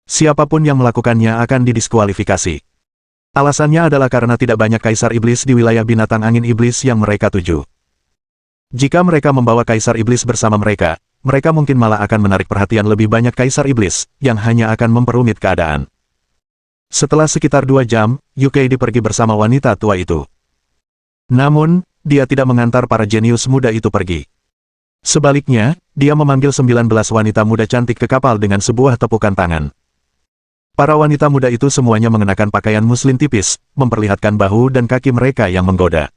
[SPEAKER 1] Siapapun yang melakukannya akan didiskualifikasi. Alasannya adalah karena tidak banyak Kaisar Iblis di wilayah binatang angin iblis yang mereka tuju. Jika mereka membawa Kaisar Iblis bersama mereka, mereka mungkin malah akan menarik perhatian lebih banyak Kaisar Iblis, yang hanya akan memperumit keadaan. Setelah sekitar 2 jam, Yu Kei pergi bersama wanita tua itu. Namun, dia tidak mengantar para jenius muda itu pergi. Sebaliknya, dia memanggil 19 wanita muda cantik ke kapal dengan sebuah tepukan tangan. Para wanita muda itu semuanya mengenakan pakaian muslim tipis, memperlihatkan bahu dan kaki mereka yang menggoda.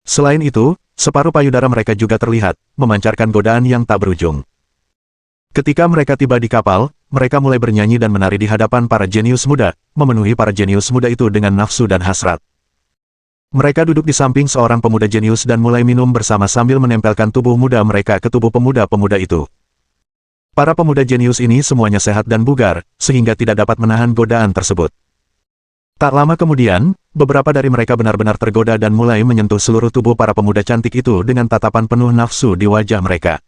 [SPEAKER 1] Selain itu, separuh payudara mereka juga terlihat, memancarkan godaan yang tak berujung. Ketika mereka tiba di kapal, mereka mulai bernyanyi dan menari di hadapan para jenius muda, memenuhi para jenius muda itu dengan nafsu dan hasrat. Mereka duduk di samping seorang pemuda jenius dan mulai minum bersama sambil menempelkan tubuh muda mereka ke tubuh pemuda-pemuda itu. Para pemuda jenius ini semuanya sehat dan bugar, sehingga tidak dapat menahan godaan tersebut. Tak lama kemudian, beberapa dari mereka benar-benar tergoda dan mulai menyentuh seluruh tubuh para pemuda cantik itu dengan tatapan penuh nafsu di wajah mereka.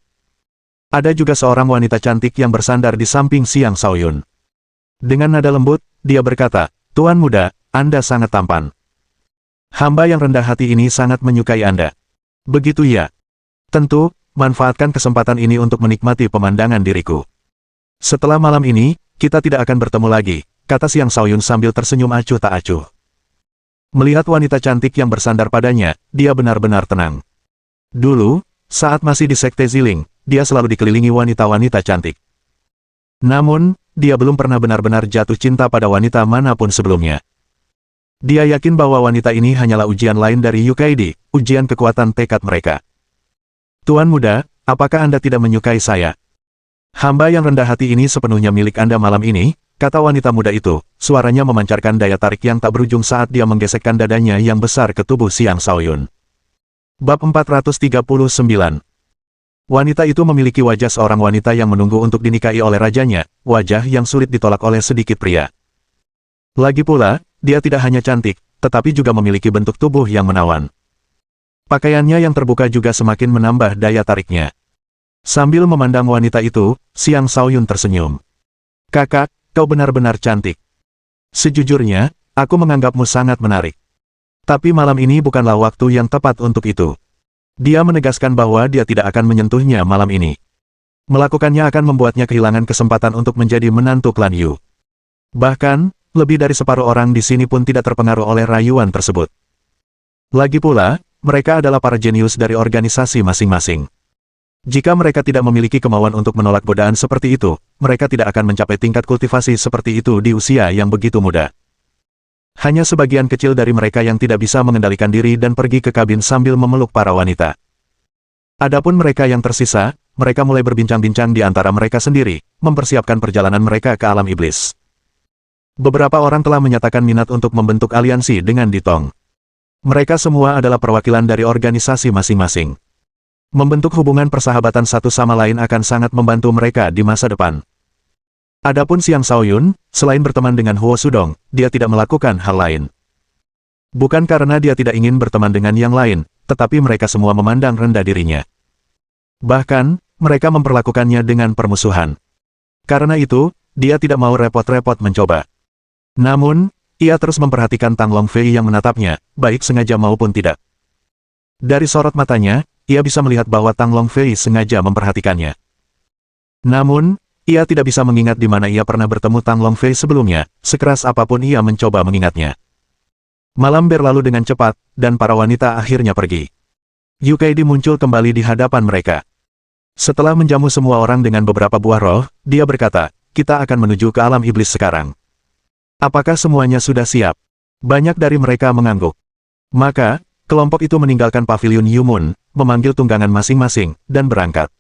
[SPEAKER 1] Ada juga seorang wanita cantik yang bersandar di samping Xiang Shaoyun. Dengan nada lembut, dia berkata, "Tuan muda, Anda sangat tampan. Hamba yang rendah hati ini sangat menyukai Anda." "Begitu ya? Tentu, manfaatkan kesempatan ini untuk menikmati pemandangan diriku. Setelah malam ini, kita tidak akan bertemu lagi," kata Xiang Shaoyun sambil tersenyum acuh tak acuh. Melihat wanita cantik yang bersandar padanya, dia benar-benar tenang. Dulu, saat masih di Sekte Ziling, dia selalu dikelilingi wanita-wanita cantik. Namun, dia belum pernah benar-benar jatuh cinta pada wanita manapun sebelumnya. Dia yakin bahwa wanita ini hanyalah ujian lain dari Yu Kei, ujian kekuatan tekad mereka. "Tuan muda, apakah Anda tidak menyukai saya?" Hamba yang rendah hati ini sepenuhnya milik Anda malam ini, kata wanita muda itu, suaranya memancarkan daya tarik yang tak berujung saat dia menggesekkan dadanya yang besar ke tubuh Xiang Shaoyun. Bab 439. Wanita itu memiliki wajah seorang wanita yang menunggu untuk dinikahi oleh rajanya, wajah yang sulit ditolak oleh sedikit pria. Lagi pula, dia tidak hanya cantik, tetapi juga memiliki bentuk tubuh yang menawan. Pakaiannya yang terbuka juga semakin menambah daya tariknya. Sambil memandang wanita itu, Xiang Shaoyun tersenyum. Kakak, kau benar-benar cantik. Sejujurnya, aku menganggapmu sangat menarik. Tapi malam ini bukanlah waktu yang tepat untuk itu. Dia menegaskan bahwa dia tidak akan menyentuhnya malam ini. Melakukannya akan membuatnya kehilangan kesempatan untuk menjadi menantu klan Yu. Bahkan, lebih dari separuh orang di sini pun tidak terpengaruh oleh rayuan tersebut. Lagi pula, mereka adalah para jenius dari organisasi masing-masing. Jika mereka tidak memiliki kemauan untuk menolak godaan seperti itu, mereka tidak akan mencapai tingkat kultivasi seperti itu di usia yang begitu muda. Hanya sebagian kecil dari mereka yang tidak bisa mengendalikan diri dan pergi ke kabin sambil memeluk para wanita. Adapun mereka yang tersisa, mereka mulai berbincang-bincang di antara mereka sendiri, mempersiapkan perjalanan mereka ke alam iblis. Beberapa orang telah menyatakan minat untuk membentuk aliansi dengan Ditong. Mereka semua adalah perwakilan dari organisasi masing-masing. Membentuk hubungan persahabatan satu sama lain akan sangat membantu mereka di masa depan. Adapun Xiang Shaoyun, selain berteman dengan Huo Sudong, dia tidak melakukan hal lain. Bukan karena dia tidak ingin berteman dengan yang lain, tetapi mereka semua memandang rendah dirinya. Bahkan, mereka memperlakukannya dengan permusuhan. Karena itu, dia tidak mau repot-repot mencoba. Namun, ia terus memperhatikan Tang Longfei yang menatapnya, baik sengaja maupun tidak. Dari sorot matanya, ia bisa melihat bahwa Tang Longfei sengaja memperhatikannya. Namun, ia tidak bisa mengingat di mana ia pernah bertemu Tang Longfei sebelumnya, sekeras apapun ia mencoba mengingatnya. Malam berlalu dengan cepat, dan para wanita akhirnya pergi. Yu Kaidi muncul kembali di hadapan mereka. Setelah menjamu semua orang dengan beberapa buah roh, dia berkata, kita akan menuju ke alam iblis sekarang. Apakah semuanya sudah siap? Banyak dari mereka mengangguk. Maka, kelompok itu meninggalkan pavilion Yumun, memanggil tunggangan masing-masing, dan berangkat.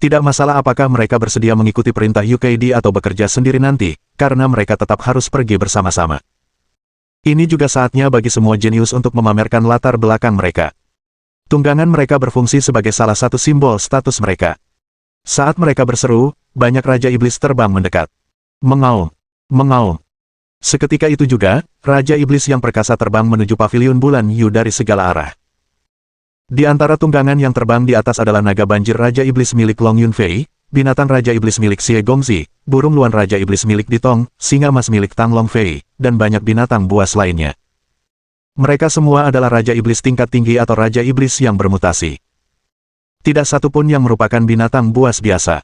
[SPEAKER 1] Tidak masalah apakah mereka bersedia mengikuti perintah Yu Kaidi atau bekerja sendiri nanti, karena mereka tetap harus pergi bersama-sama. Ini juga saatnya bagi semua jenius untuk memamerkan latar belakang mereka. Tunggangan mereka berfungsi sebagai salah satu simbol status mereka. Saat mereka berseru, banyak Raja Iblis terbang mendekat. Mengaum, mengaum. Seketika itu juga, Raja Iblis yang perkasa terbang menuju pavilion bulan Yu dari segala arah. Di antara tunggangan yang terbang di atas adalah naga banjir Raja Iblis milik Long Yunfei, binatang Raja Iblis milik Xie Gongzi, burung luan Raja Iblis milik Ditong, singa emas milik Tang Longfei, dan banyak binatang buas lainnya. Mereka semua adalah Raja Iblis tingkat tinggi atau Raja Iblis yang bermutasi. Tidak satu pun yang merupakan binatang buas biasa.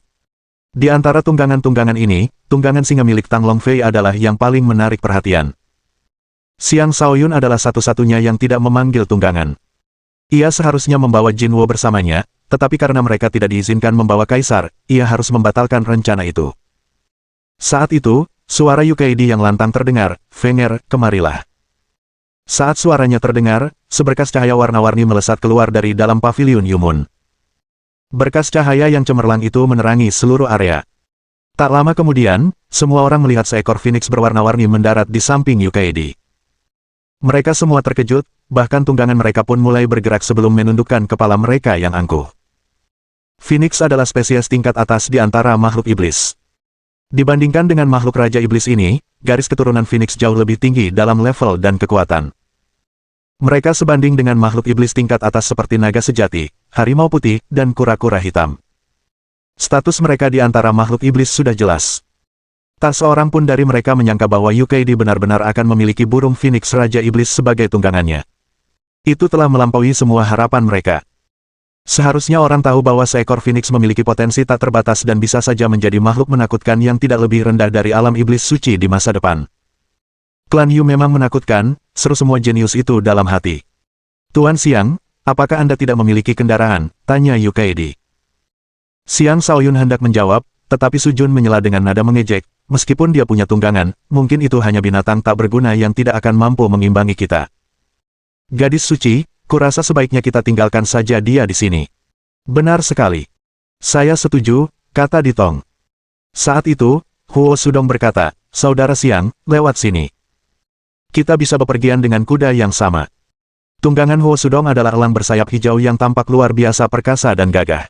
[SPEAKER 1] Di antara tunggangan-tunggangan ini, tunggangan singa milik Tang Longfei adalah yang paling menarik perhatian. Xiang Shaoyun adalah satu-satunya yang tidak memanggil tunggangan. Ia seharusnya membawa Jinwo bersamanya, tetapi karena mereka tidak diizinkan membawa kaisar, ia harus membatalkan rencana itu. Saat itu, suara Yu Kaidi yang lantang terdengar, Fenger, kemarilah. Saat suaranya terdengar, seberkas cahaya warna-warni melesat keluar dari dalam pavilion Yumun. Berkas cahaya yang cemerlang itu menerangi seluruh area. Tak lama kemudian, semua orang melihat seekor phoenix berwarna-warni mendarat di samping Yu Kaidi. Mereka semua terkejut, bahkan tunggangan mereka pun mulai bergerak sebelum menundukkan kepala mereka yang angkuh. Phoenix adalah spesies tingkat atas di antara makhluk iblis. Dibandingkan dengan makhluk Raja Iblis ini, garis keturunan Phoenix jauh lebih tinggi dalam level dan kekuatan. Mereka sebanding dengan makhluk iblis tingkat atas seperti naga sejati, harimau putih, dan kura-kura hitam. Status mereka di antara makhluk iblis sudah jelas. Tak seorang pun dari mereka menyangka bahwa Yu Kaidi benar-benar akan memiliki burung Phoenix Raja Iblis sebagai tunggangannya. Itu telah melampaui semua harapan mereka. Seharusnya orang tahu bahwa seekor Phoenix memiliki potensi tak terbatas dan bisa saja menjadi makhluk menakutkan yang tidak lebih rendah dari alam iblis suci di masa depan. Klan Yu memang menakutkan, seru semua jenius itu dalam hati. Tuan Xiang, apakah Anda tidak memiliki kendaraan? Tanya Yu Kaidi. Xiang Shaoyun hendak menjawab, tetapi Su Jun menyela dengan nada mengejek. Meskipun dia punya tunggangan, mungkin itu hanya binatang tak berguna yang tidak akan mampu mengimbangi kita. Gadis suci, kurasa sebaiknya kita tinggalkan saja dia di sini. Benar sekali. Saya setuju, kata Ditong. Saat itu, Huo Sudong berkata, Saudara Siang, lewat sini. Kita bisa bepergian dengan kuda yang sama. Tunggangan Huo Sudong adalah elang bersayap hijau yang tampak luar biasa perkasa dan gagah.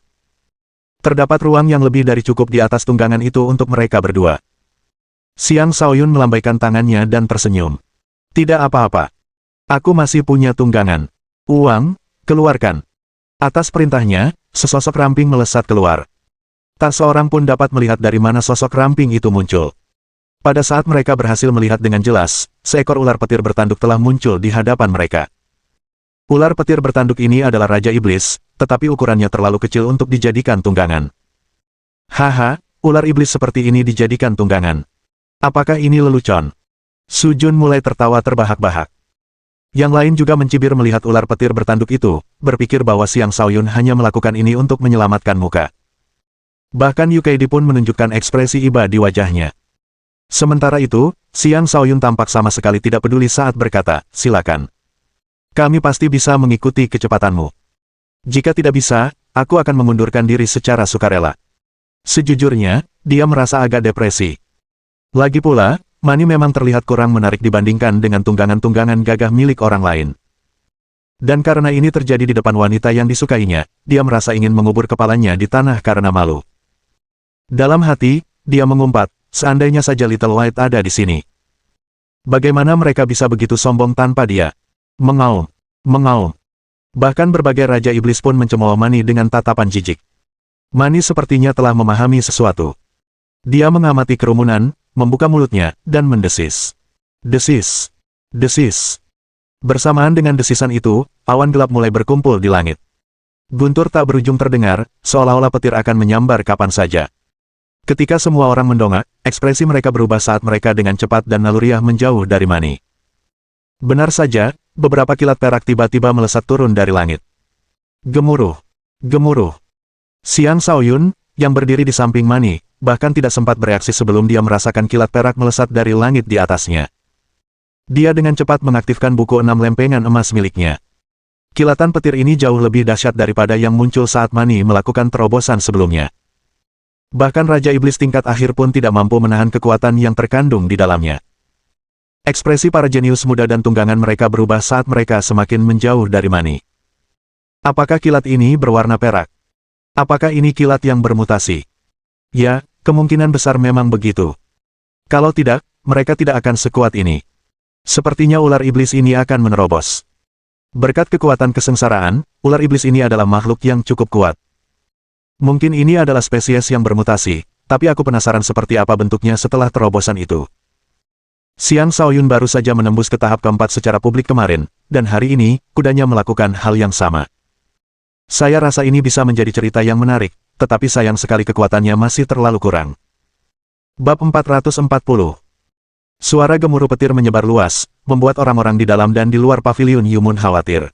[SPEAKER 1] Terdapat ruang yang lebih dari cukup di atas tunggangan itu untuk mereka berdua. Siang Shaoyun melambaikan tangannya dan tersenyum. Tidak apa-apa. Aku masih punya tunggangan. Uang, keluarkan. Atas perintahnya, sesosok ramping melesat keluar. Tak seorang pun dapat melihat dari mana sosok ramping itu muncul. Pada saat mereka berhasil melihat dengan jelas, seekor ular petir bertanduk telah muncul di hadapan mereka. Ular petir bertanduk ini adalah Raja Iblis, tetapi ukurannya terlalu kecil untuk dijadikan tunggangan. Haha, ular iblis seperti ini dijadikan tunggangan. Apakah ini lelucon? Su Jun mulai tertawa terbahak-bahak. Yang lain juga mencibir melihat ular petir bertanduk itu, berpikir bahwa Siang Shaoyun hanya melakukan ini untuk menyelamatkan muka. Bahkan Yu Keidi pun menunjukkan ekspresi iba di wajahnya. Sementara itu, Siang Shaoyun tampak sama sekali tidak peduli saat berkata, silakan. Kami pasti bisa mengikuti kecepatanmu. Jika tidak bisa, aku akan mengundurkan diri secara sukarela. Sejujurnya, dia merasa agak depresi. Lagi pula, Mani memang terlihat kurang menarik dibandingkan dengan tunggangan-tunggangan gagah milik orang lain. Dan karena ini terjadi di depan wanita yang disukainya, dia merasa ingin mengubur kepalanya di tanah karena malu. Dalam hati, dia mengumpat, seandainya saja Little White ada di sini. Bagaimana mereka bisa begitu sombong tanpa dia? Mengaum, mengaum. Bahkan berbagai Raja Iblis pun mencemooh Mani dengan tatapan jijik. Mani sepertinya telah memahami sesuatu. Dia mengamati kerumunan, membuka mulutnya, dan mendesis. Desis. Desis. Bersamaan dengan desisan itu, awan gelap mulai berkumpul di langit. Guntur tak berujung terdengar, seolah-olah petir akan menyambar kapan saja. Ketika semua orang mendongak, ekspresi mereka berubah saat mereka dengan cepat dan naluriah menjauh dari Mani. Benar saja, beberapa kilat perak tiba-tiba melesat turun dari langit. Gemuruh. Gemuruh. Siang Shaoyun, yang berdiri di samping Mani, bahkan tidak sempat bereaksi sebelum dia merasakan kilat perak melesat dari langit di atasnya. Dia dengan cepat mengaktifkan buku 6 lempengan emas miliknya. Kilatan petir ini jauh lebih dahsyat daripada yang muncul saat Mani melakukan terobosan sebelumnya. Bahkan Raja Iblis tingkat akhir pun tidak mampu menahan kekuatan yang terkandung di dalamnya. Ekspresi para jenius muda dan tunggangan mereka berubah saat mereka semakin menjauh dari Mani. Apakah kilat ini berwarna perak? Apakah ini kilat yang bermutasi? Ya, kemungkinan besar memang begitu. Kalau tidak, mereka tidak akan sekuat ini. Sepertinya ular iblis ini akan menerobos. Berkat kekuatan kesengsaraan, ular iblis ini adalah makhluk yang cukup kuat. Mungkin ini adalah spesies yang bermutasi, tapi aku penasaran seperti apa bentuknya setelah terobosan itu. Siang Shaoyun baru saja menembus ke tahap keempat secara publik kemarin, dan hari ini, kudanya melakukan hal yang sama. Saya rasa ini bisa menjadi cerita yang menarik, tetapi sayang sekali kekuatannya masih terlalu kurang. Bab 440. Suara gemuruh petir menyebar luas, membuat orang-orang di dalam dan di luar paviliun Yumun khawatir.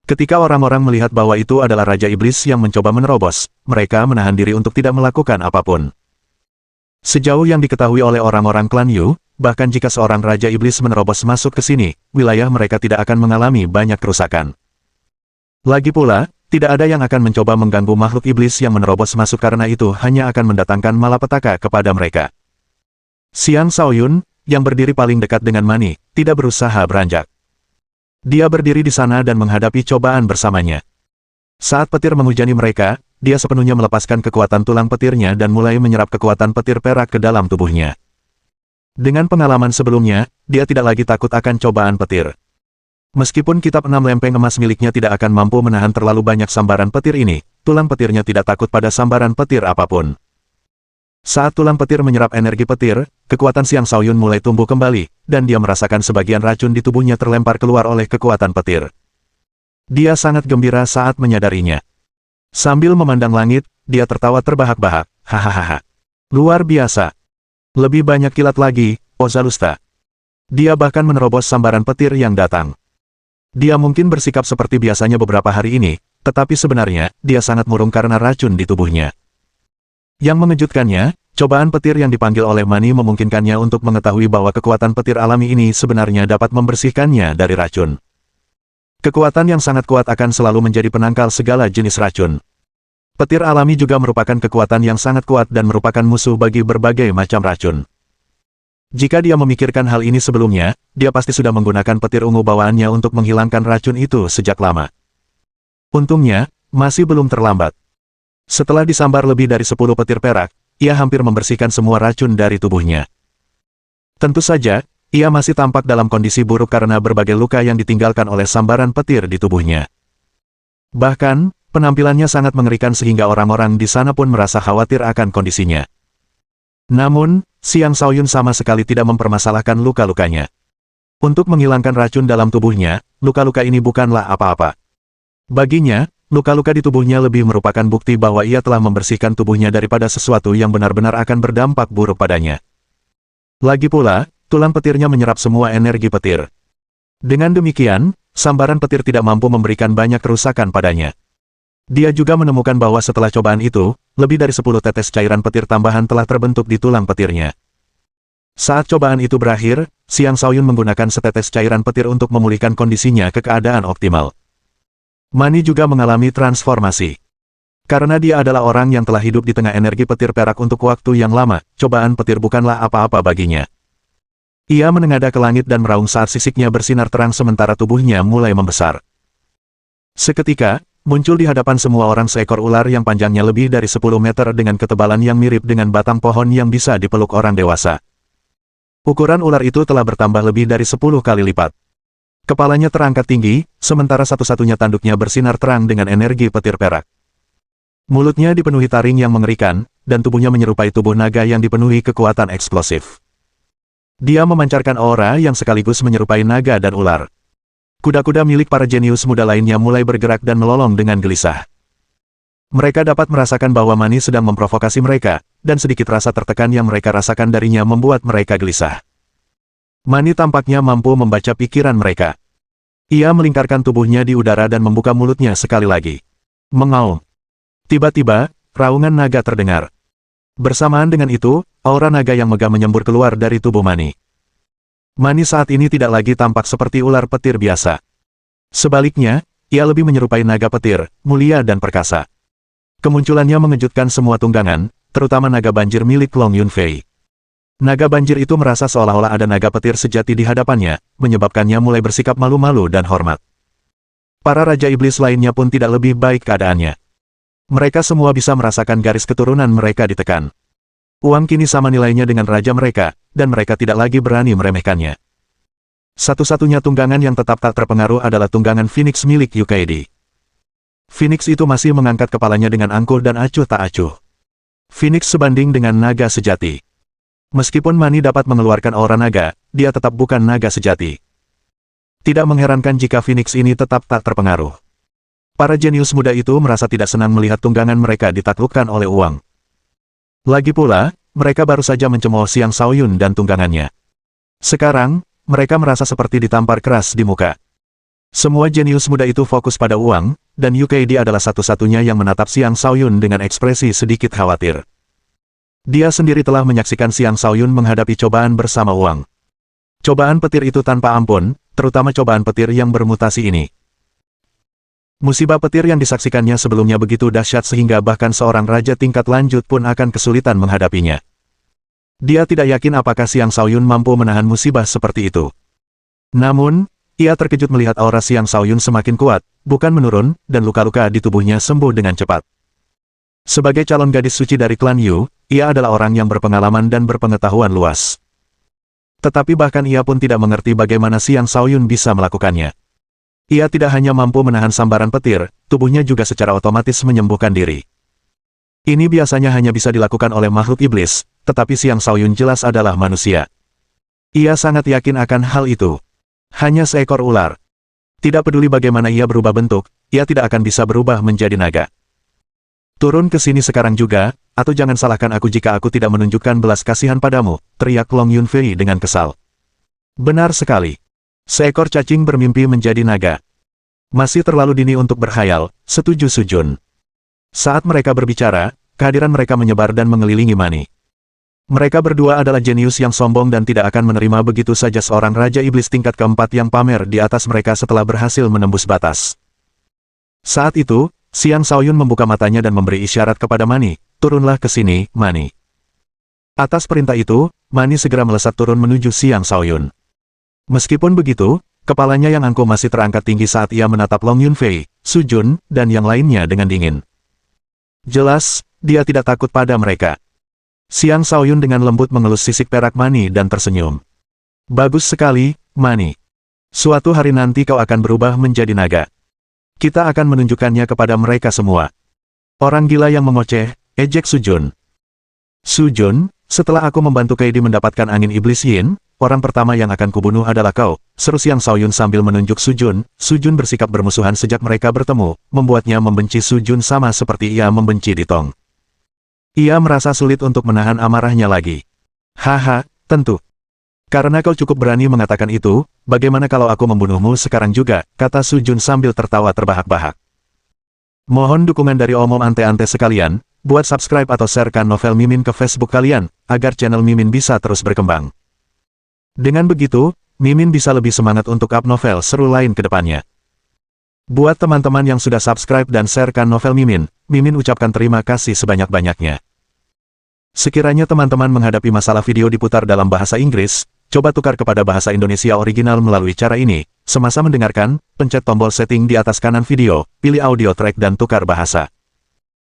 [SPEAKER 1] Ketika orang-orang melihat bahwa itu adalah Raja Iblis yang mencoba menerobos, mereka menahan diri untuk tidak melakukan apapun. Sejauh yang diketahui oleh orang-orang klan Yu, bahkan jika seorang Raja Iblis menerobos masuk ke sini, wilayah mereka tidak akan mengalami banyak kerusakan. Lagi pula, tidak ada yang akan mencoba mengganggu makhluk iblis yang menerobos masuk karena itu hanya akan mendatangkan malapetaka kepada mereka. Siang Shaoyun, yang berdiri paling dekat dengan Mani, tidak berusaha beranjak. Dia berdiri di sana dan menghadapi cobaan bersamanya. Saat petir menghujani mereka, dia sepenuhnya melepaskan kekuatan tulang petirnya dan mulai menyerap kekuatan petir perak ke dalam tubuhnya. Dengan pengalaman sebelumnya, dia tidak lagi takut akan cobaan petir. Meskipun kitab 6 lempeng emas miliknya tidak akan mampu menahan terlalu banyak sambaran petir ini, tulang petirnya tidak takut pada sambaran petir apapun. Saat tulang petir menyerap energi petir, kekuatan Siang Shaoyun mulai tumbuh kembali, dan dia merasakan sebagian racun di tubuhnya terlempar keluar oleh kekuatan petir. Dia sangat gembira saat menyadarinya. Sambil memandang langit, dia tertawa terbahak-bahak, hahaha. Luar biasa. Lebih banyak kilat lagi, Ozalusta. Dia bahkan menerobos sambaran petir yang datang. Dia mungkin bersikap seperti biasanya beberapa hari ini, tetapi sebenarnya, dia sangat murung karena racun di tubuhnya. Yang mengejutkannya, cobaan petir yang dipanggil oleh Mani memungkinkannya untuk mengetahui bahwa kekuatan petir alami ini sebenarnya dapat membersihkannya dari racun. Kekuatan yang sangat kuat akan selalu menjadi penangkal segala jenis racun. Petir alami juga merupakan kekuatan yang sangat kuat dan merupakan musuh bagi berbagai macam racun. Jika dia memikirkan hal ini sebelumnya, dia pasti sudah menggunakan petir ungu bawaannya untuk menghilangkan racun itu sejak lama. Untungnya, masih belum terlambat. Setelah disambar lebih dari 10 petir perak, ia hampir membersihkan semua racun dari tubuhnya. Tentu saja, ia masih tampak dalam kondisi buruk karena berbagai luka yang ditinggalkan oleh sambaran petir di tubuhnya. Bahkan, penampilannya sangat mengerikan sehingga orang-orang di sana pun merasa khawatir akan kondisinya. Namun, Xiang Shaoyun sama sekali tidak mempermasalahkan luka-lukanya. Untuk menghilangkan racun dalam tubuhnya, luka-luka ini bukanlah apa-apa. Baginya, luka-luka di tubuhnya lebih merupakan bukti bahwa ia telah membersihkan tubuhnya daripada sesuatu yang benar-benar akan berdampak buruk padanya. Lagi pula, tulang petirnya menyerap semua energi petir. Dengan demikian, sambaran petir tidak mampu memberikan banyak kerusakan padanya. Dia juga menemukan bahwa setelah cobaan itu, lebih dari 10 tetes cairan petir tambahan telah terbentuk di tulang petirnya. Saat cobaan itu berakhir, Xiang Shaoyun menggunakan setetes cairan petir untuk memulihkan kondisinya ke keadaan optimal. Mani juga mengalami transformasi. Karena dia adalah orang yang telah hidup di tengah energi petir perak untuk waktu yang lama, cobaan petir bukanlah apa-apa baginya. Ia menengadah ke langit dan meraung saat sisiknya bersinar terang sementara tubuhnya mulai membesar. Seketika, muncul di hadapan semua orang seekor ular yang panjangnya lebih dari 10 meter dengan ketebalan yang mirip dengan batang pohon yang bisa dipeluk orang dewasa. Ukuran ular itu telah bertambah lebih dari 10 kali lipat. Kepalanya terangkat tinggi, sementara satu-satunya tanduknya bersinar terang dengan energi petir perak. Mulutnya dipenuhi taring yang mengerikan, dan tubuhnya menyerupai tubuh naga yang dipenuhi kekuatan eksplosif. Dia memancarkan aura yang sekaligus menyerupai naga dan ular. Kuda-kuda milik para jenius muda lainnya mulai bergerak dan melolong dengan gelisah. Mereka dapat merasakan bahwa Mani sedang memprovokasi mereka, dan sedikit rasa tertekan yang mereka rasakan darinya membuat mereka gelisah. Mani tampaknya mampu membaca pikiran mereka. Ia melingkarkan tubuhnya di udara dan membuka mulutnya sekali lagi. Mengaum. Tiba-tiba, raungan naga terdengar. Bersamaan dengan itu, aura naga yang megah menyembur keluar dari tubuh Mani. Mani saat ini tidak lagi tampak seperti ular petir biasa. Sebaliknya, ia lebih menyerupai naga petir, mulia dan perkasa. Kemunculannya mengejutkan semua tunggangan, terutama naga banjir milik Long Yunfei. Naga banjir itu merasa seolah-olah ada naga petir sejati di hadapannya, menyebabkannya mulai bersikap malu-malu dan hormat. Para raja iblis lainnya pun tidak lebih baik keadaannya. Mereka semua bisa merasakan garis keturunan mereka ditekan. Uang kini sama nilainya dengan raja mereka, dan mereka tidak lagi berani meremehkannya. Satu-satunya tunggangan yang tetap tak terpengaruh adalah tunggangan Phoenix milik Yukaidi. Phoenix itu masih mengangkat kepalanya dengan angkuh dan acuh tak acuh. Phoenix sebanding dengan naga sejati. Meskipun Mani dapat mengeluarkan aura naga, dia tetap bukan naga sejati. Tidak mengherankan jika Phoenix ini tetap tak terpengaruh. Para jenius muda itu merasa tidak senang melihat tunggangan mereka ditaklukkan oleh uang. Lagi pula, mereka baru saja mencemooh Xiang Shaoyun dan tunggangannya. Sekarang, mereka merasa seperti ditampar keras di muka. Semua jenius muda itu fokus pada uang, dan Yukaidi adalah satu-satunya yang menatap Xiang Shaoyun dengan ekspresi sedikit khawatir. Dia sendiri telah menyaksikan Xiang Shaoyun menghadapi cobaan bersama uang. Cobaan petir itu tanpa ampun, terutama cobaan petir yang bermutasi ini. Musibah petir yang disaksikannya sebelumnya begitu dahsyat sehingga bahkan seorang raja tingkat lanjut pun akan kesulitan menghadapinya. Dia tidak yakin apakah Xiang Shaoyun mampu menahan musibah seperti itu. Namun, ia terkejut melihat aura Xiang Shaoyun semakin kuat, bukan menurun, dan luka-luka di tubuhnya sembuh dengan cepat. Sebagai calon gadis suci dari klan Yu, ia adalah orang yang berpengalaman dan berpengetahuan luas. Tetapi bahkan ia pun tidak mengerti bagaimana Xiang Shaoyun bisa melakukannya. Ia tidak hanya mampu menahan sambaran petir, tubuhnya juga secara otomatis menyembuhkan diri. Ini biasanya hanya bisa dilakukan oleh makhluk iblis, tetapi Xiang Shaoyun jelas adalah manusia. Ia sangat yakin akan hal itu. Hanya seekor ular. Tidak peduli bagaimana ia berubah bentuk, ia tidak akan bisa berubah menjadi naga. Turun ke sini sekarang juga, atau jangan salahkan aku jika aku tidak menunjukkan belas kasihan padamu, teriak Long Yunfei dengan kesal. Benar sekali. Seekor cacing bermimpi menjadi naga. Masih terlalu dini untuk berhayal, setuju Su Jun. Saat mereka berbicara, kehadiran mereka menyebar dan mengelilingi Mani. Mereka berdua adalah jenius yang sombong dan tidak akan menerima begitu saja seorang raja iblis tingkat keempat yang pamer di atas mereka setelah berhasil menembus batas. Saat itu, Xiang Shaoyun membuka matanya dan memberi isyarat kepada Mani, turunlah ke sini, Mani. Atas perintah itu, Mani segera melesat turun menuju Xiang Shaoyun. Meskipun begitu, kepalanya yang angkuh masih terangkat tinggi saat ia menatap Long Yunfei, Su Jun, dan yang lainnya dengan dingin. Jelas, dia tidak takut pada mereka. Xiang Shaoyun dengan lembut mengelus sisik perak Mani dan tersenyum. Bagus sekali, Mani. Suatu hari nanti kau akan berubah menjadi naga. Kita akan menunjukkannya kepada mereka semua. Orang gila yang mengoceh, ejek Su Jun. Su Jun, setelah aku membantu Kaidi mendapatkan angin iblis Yin, orang pertama yang akan kubunuh adalah kau, seru Xiang Shaoyun sambil menunjuk Su Jun. Su Jun bersikap bermusuhan sejak mereka bertemu, membuatnya membenci Su Jun sama seperti ia membenci Ditong. Ia merasa sulit untuk menahan amarahnya lagi. Haha, tentu. Karena kau cukup berani mengatakan itu, bagaimana kalau aku membunuhmu sekarang juga, kata Su Jun sambil tertawa terbahak-bahak. Mohon dukungan dari omom ante-ante sekalian, buat subscribe atau sharekan novel Mimin ke Facebook kalian, agar channel Mimin bisa terus berkembang. Dengan begitu, Mimin bisa lebih semangat untuk up novel seru lain ke depannya. Buat teman-teman yang sudah subscribe dan sharekan novel Mimin, Mimin ucapkan terima kasih sebanyak-banyaknya. Sekiranya teman-teman menghadapi masalah video diputar dalam bahasa Inggris, coba tukar kepada bahasa Indonesia original melalui cara ini. Semasa mendengarkan, pencet tombol setting di atas kanan video, pilih audio track dan tukar bahasa.